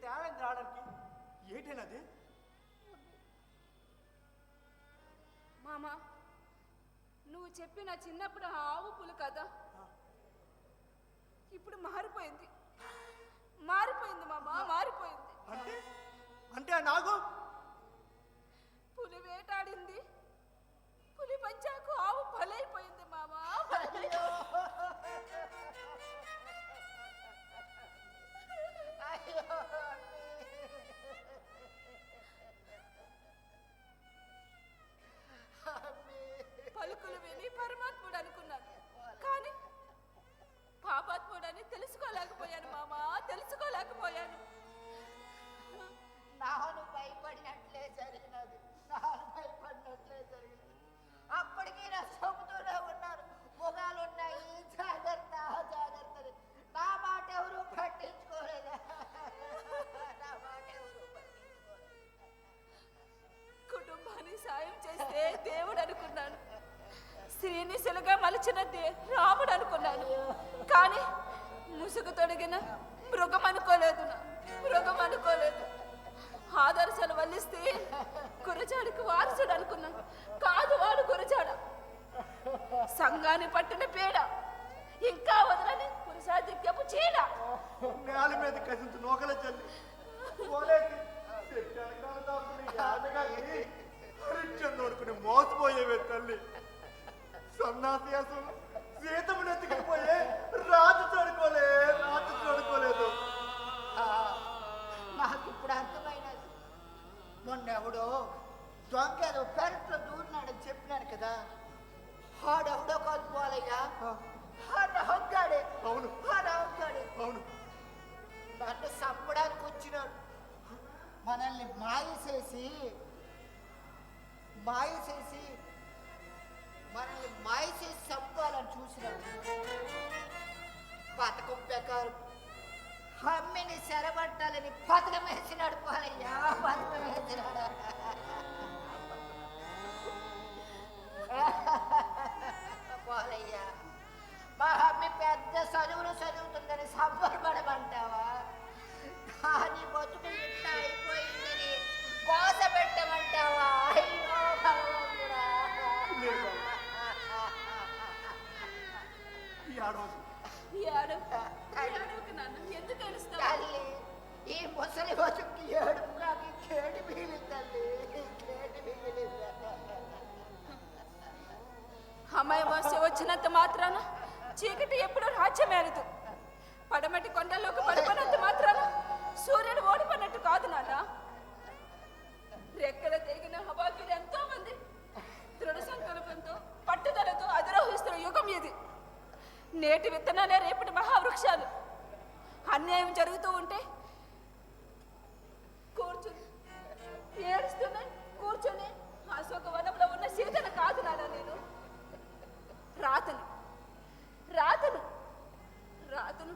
తేడా రావడానికి ఏంటేనది? మామ, నువ్వు చెప్పిన చిన్నప్పుడు ఆ ఆవు పులు కదా ఇప్పుడు మారిపోయింది. మారిపోయింది మామ, మారిపోయింది. అంటే అంటే నాకు పులి వేటాడింది, పులి పంచాకు ఆవు బలైపోయింది మామ, బలైపోయింది. అయ్యో పలుకులు విని పరమాత్ముడు అనుకున్నాను, కానీ పాపాత్ముడని తెలుసుకోలేకపోయాను మామ, తెలుసుకోలేకపోయాను. నాను భయపడినట్లే జరిగినది, నాను భయపడినట్లే జరిగినది. అప్పటికీ నా చెబుతూనే ఉన్నారు, మొగాలున్నాయి, జాగ్రత్త జాగ్రత్త అని. నా మాట ఎవరు పట్టించుకోలేదా? నా మాట ఎవరు పట్టించుకోలేదు. కుటుంబానికి సాయం చేస్తే దేవుడు అనుకున్నాను, శ్రీనిశలుగా మలిచిన రాముడు అనుకున్నాను, కానీ ముసుగు తొడిగిన మృగం అనుకోలేదు, మృగం అనుకోలేదు. ఆదర్శాలు వల్లిస్తే గురజాడికి వారసుడు అనుకున్నాను, కాదు వాడు గురజాడ. సంఘాన్ని పట్టిన పీడ, ఇంకా వదలని పురుషాధిక్యపు చీడ. నేల మీద కసింత నూకల చల్లి పోలేది చెట్టానికి దాక్కుని యాదగాని హరిశ్చంద్రుడు అనుకుని మోసపోయేవే తల్లి. సన్నాసియాసం సీతమును ఎత్తుకుపోయే రాజు చూడుకోలేదు. నాకు ఇప్పుడు అర్థమైనది. మొన్నెవడో దొంగ పెరట్లో దూరినాడని చెప్పినాడు కదా, ఆడెవడో కాదు పోలయ్యా, ఆడగాడే. అవును ఆడగాడే అవును. నన్ను చంపడానికి వచ్చినాడు. మనల్ని మాయ చేసి చంపాలని చూసినాడు. పథకం ప్రకారం అమ్మిని చెరబట్టాలని పథకం వేసినాడు పోలయ్యా, పథకం వేసినాడు. పోలయ్యా, మా అమ్మి పెద్ద చదువులు చదువుతుందని సంబరపడమంటావా? కానీ బతుకు ఇంత అయిపోయిందని కోస పెట్టమంటావా? అయ్యో భగవంతుడా. ఎందుకు ఏడుస్తావు? తల్లి, ఈ ముసలి బతుకి ఏడుపు కాకి కేడి మిగిలి తల్లి, కేడి మిగిలి. అమావాస్య వచ్చినంత మాత్రాన చీకటి ఎప్పుడూ రాజ్యమేరదు. పడమటి కొండలోకి పడిపోయినంత మాత్రాన సూర్యుడు ఓడిపోయినట్టు కాదు నాన్న. రెక్కల తెగిన హవాకిలు ఎంతో మంది దృఢ సంకల్పంతో పట్టుదలతో అధిరోహిస్తున్న యుగం ఇది. నేటి విత్తనాలే రేపటి మహావృక్షాలు. అన్యాయం జరుగుతూ ఉంటే కూర్చుని కూర్చొని అశోక వనంలో ఉన్న సీతను కాదు నాన్న నేను. రాతను రాతను రాతను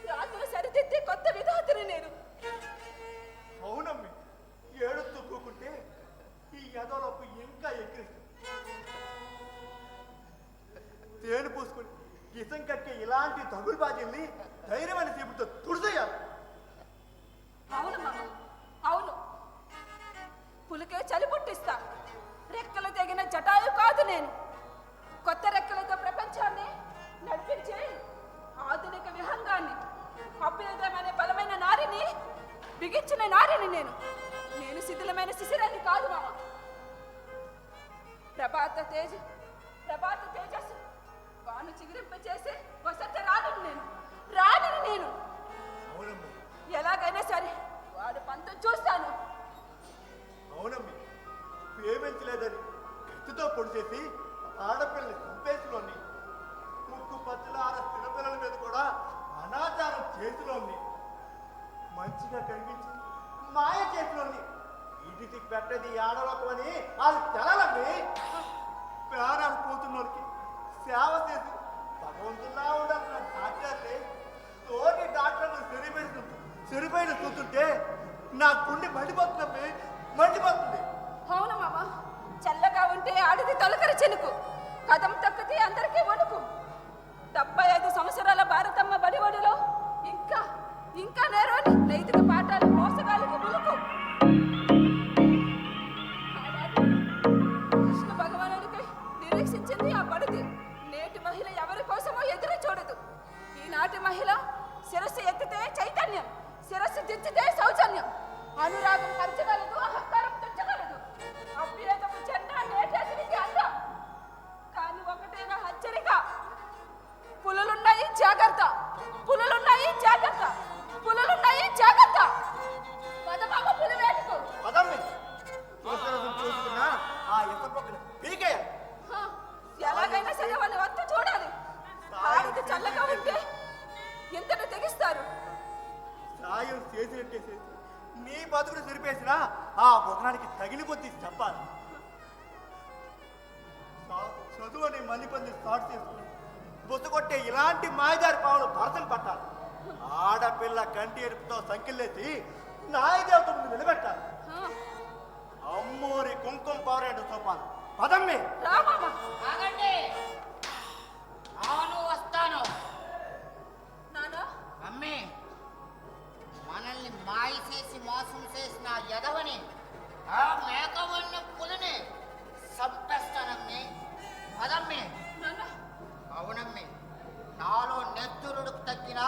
రాతను సరిదిద్దే కొత్త విధాతని నేను. అవునమ్మి, ఏడుస్తూ కూకుంటే ఈ యదోలోపు ఇంకా ఎక్కిరిస్తుంది. తేను పూసుకుని గిసం కట్టే ఇలాంటి తగులు బాజీల్ని ధైర్యమైన చీపుతో తుడిసేయాలి. అవును మామ, అవును. పులికే చలి పుట్టిస్తా. రెక్కలు తెగిన జటాయు కాదు నేను. కొత్త రెక్కలతో ప్రపంచాన్ని నడిపించే ఆధునిక విహంగాన్ని, అభ్యుదయమైన బలమైన నారిని, బిగించిన నారిని నేను. నేను శిథిలమైన శిశిరాన్ని కాదు మామ. ప్రభాత తేజస్సు వాను చిగురింపచేసే వసంత రాణిని నేను. అవునమ్మి, ఎలాగైనా సరే వాడు పంతం చూస్తాను. అవునమ్మి, ప్రేమించలేదని కత్తితో పొడి చేసి ఆడపిల్లని చంపేసిలోని, ముక్కు పచ్చల 6 చిన్నపిల్లల మీద కూడా అనాచారం చేతిలోని, మంచిగా కనిపించి మాయ చేతిలోని, ఇంటికి పెట్టది ఆడలోకమని వాళ్ళు తెలలమ్మి. ప్రాణాలు పోతున్నోరికి సేవ చేసి భగవంతుల్లా ఉండాల్సిన డాక్టర్లే తోటి డాక్టర్లు చెరిపోయిన చూస్తుంటే నా గుండె మండిపోతుందమ్మి, మండిపోతుంది. అవును మామ, చల్లగా ఉంటే ఆడిది తొలకరి చెనుకు, కదం తక్కితే అందరికీ వణుకు. 75 సంవత్సరాల భారతమ్మ బడివడిలో ఇంకా ఎత్తితే చైతన్యం, శిరస్సు దించితే సౌజన్యం. అనురాగం పంచగలదు, అహంకారం తుంచగలదు. అభ్యుదము జెండా నేటేసరికి అందం. కానీ ఒకటేనా హెచ్చరిక, పులులున్నాయి జాగ్రత్త, పులులున్నాయి జాగ్రత్త, పులులున్నాయి జాగ్రత్త. పదమామ పులి వేటుకు. పదమ్మి చూసుకున్నా ఆ ఎత్తపక్కన పీకే. ఎలాగైనా సరే వాళ్ళ వంతు చూడాలి. ఆడికి చల్లగా ఉంటే ఎంతను తెగిస్తారు. సాయం చేసినట్టే చేసి నీ బతుకులు సరిపేసినా ఆ బొకనానికి తగిలి కొద్ది చెప్పాలి. చదువు అనే మల్లిపంది స్టార్ట్ చేసుకుని బుసగొట్టే ఇలాంటి మాయదారి పావులు భరతం పట్టాలి. ఆడపిల్ల కంటి ఎరుపుతో సంఖ్యలేసి నాయదేవత ముందు నిలబెట్టాలి. అమ్మోరి కుంకుమ పౌరేడు చూపాలి. పదమ్మి రామమ్మ. ఆగండి, అవును వస్తాను. నానా అమ్మే, మనల్ని మాయ చేసి మోసం చేసిన యదవని, ఆ మేకవన్న పులిని చంపేస్తానమ్మి. పదమ్మి. నానా అవునమ్మి, నాలో నెత్తురుడుకు తగ్గిన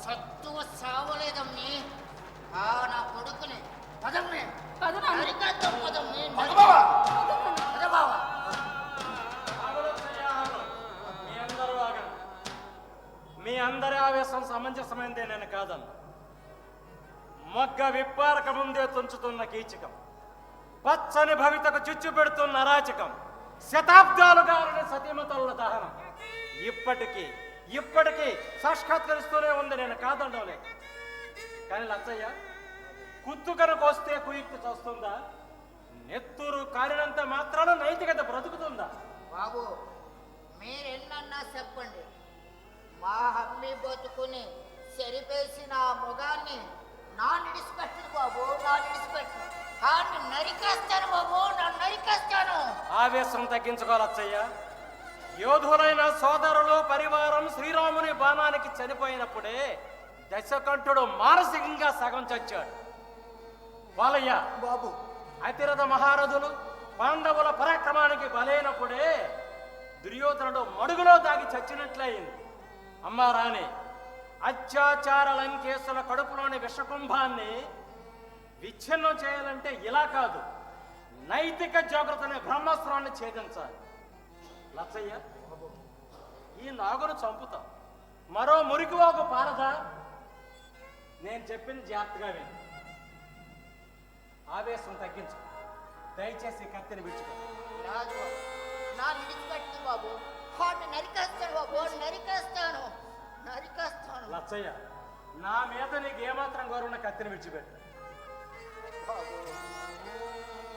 సత్తువ సావలేదమ్మి. ఆ నా కొడుకుని పదమ్మి. పద నాన్న. నరికేద్దాం పదమ్మి. పదబావా. పదబావా. మీ అందరి ఆవేశం సమంజసమైందే నేను కాదను. మొగ్గ విప్పారక ముందే తుంచుతున్న కీచకం, పచ్చని భవితకు చిచ్చు పెడుతున్న అరాచకం, శతాబ్దాలుగా సతీమతుల దహనం ఇప్పటికీ సాక్షాత్కరిస్తూనే ఉంది. నేను కాదండోలే. కానీ లచ్చయ్య, కుత్తుకను కోస్తే కుయుక్తి చూస్తుందా? నెత్తురు కారినంత మాత్రాన నైతికత బ్రతుకుతుందా? బాబు, మీరెన్నన్నా చెప్పండి, మా హమ్మి బతుకుని చెరిపేసిన ఆ మృగాన్ని నా నిడిచిపెట్టదు బాబు, నా నిడిచిపెట్టు. కానీ నరికేస్తాను బాబు, నా నరికేస్తాను. ఆవేశం తగ్గించుకోవాలచ్చయ్య. యోధులైన సోదరులు పరివారం శ్రీరాముని బాణానికి చనిపోయినప్పుడే దశకంఠుడు మానసికంగా సగం చచ్చాడు. బాలయ్య బాబు, అతిరథ మహారథులు పాండవుల పరాక్రమానికి బలైనప్పుడే దుర్యోధనుడు మడుగులో దాగి చచ్చినట్లయింది. అమ్మా రాణి, అత్యాచార లంకేసుల కడుపులోని విషకుంభాన్ని విచ్ఛిన్నం చేయాలంటే ఇలా కాదు, నైతిక జాగ్రత్తనే బ్రహ్మాస్త్రాన్ని ఛేదించాలి. లచ్చయ్య, ఈ నాగును చంపుతాం, మరో మురికివాగు పారదా? నేను చెప్పింది జాగ్రత్తగా విను. ఆవేశం తగ్గించు, దయచేసి కత్తిని విడుచుకో. రాజు, నా నిడిచిపెట్టు బాబు, వాడిని నరికేస్తాను బాబు, నరికేస్తాను. లచ్చయ్య, నా మీద నీకు ఏమాత్రం గౌరవ కత్తిని విడిచిపెట్టు.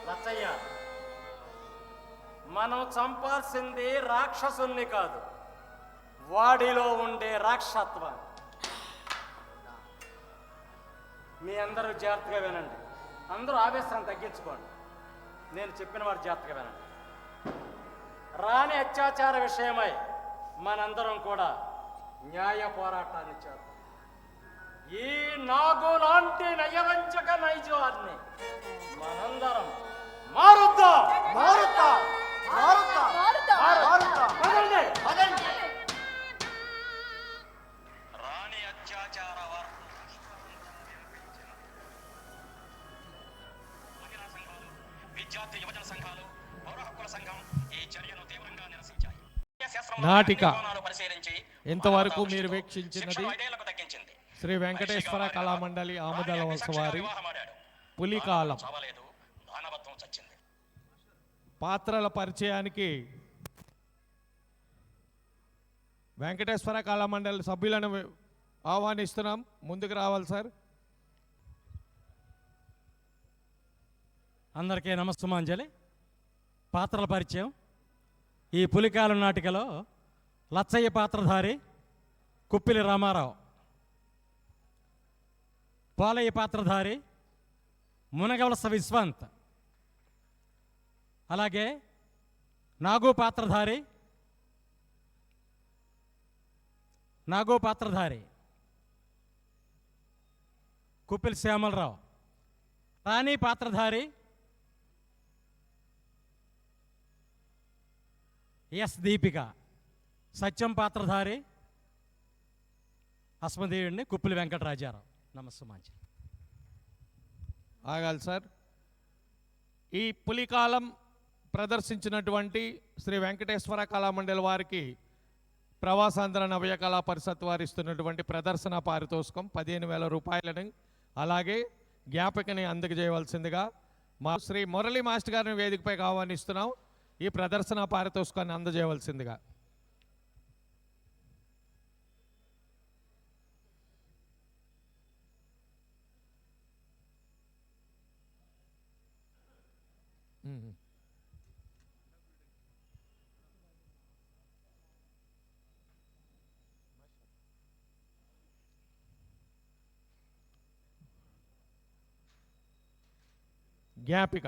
లచ్చయ్య, మనం చంపాల్సింది రాక్షసుల్ని కాదు, వాడిలో ఉండే రాక్షసత్వం. మీ అందరూ జాగ్రత్తగా వినండి. అందరూ ఆవేశాన్ని తగ్గించుకోండి. నేను చెప్పిన వాడు జాగ్రత్తగా వినండి. రాణి అత్యాచార విషయమై మనందరం కూడా న్యాయ పోరాటాన్ని చేద్దాం. ఈ నాగు లాంటి నయవంచక నైజాన్ని మనందరం మారుద్దాం. రాణి అత్యాచార విద్యార్థి యువజన సంఘాలు, పౌర హక్కుల సంఘం ఈ చర్యను తీవ్రంగా నిరసించాయి. నాటిక ఇంతవరకు మీరు వీక్షించినది శ్రీ వెంకటేశ్వర కళామండలి ఆముదాల వలస వారి పులికాలం. పాత్రల పరిచయానికి వెంకటేశ్వర కళామండలి సభ్యులను ఆహ్వానిస్తున్నాం. ముందుకు రావాలి సార్. అందరికీ నమస్తమాంజలి. పాత్రల పరిచయం. ఈ పులికాలం నాటికలో లచ్చయ్య పాత్రధారి కుప్పిలి రామారావు, పోలయ్య పాత్రధారి మునగవలస విశ్వంత్, అలాగే నాగు పాత్రధారి కుప్పిలి శ్యామలరావు, రాణి పాత్రధారి ఎస్ దీపిక, సత్యం పాత్రధారి అస్మదేవుడిని కుప్పుల వెంకటరాజారావు. నమస్సుమాంచి. ఆగాలి సార్. ఈ పులికాలం ప్రదర్శించినటువంటి శ్రీ వెంకటేశ్వర కళామండలి వారికి ప్రవాసాంధ్ర నవ్య కళా పరిషత్ వారు ఇస్తున్నటువంటి ప్రదర్శన పారితోషికం 15,000 రూపాయలని, అలాగే జ్ఞాపికని అందజేయవలసిందిగా మా శ్రీ మురళీ మాస్టర్ గారిని వేదికపైకి ఆహ్వానిస్తున్నాం. ఈ ప్రదర్శన పారితోషికాన్ని అందజేయవలసిందిగా. జ్ఞాపిక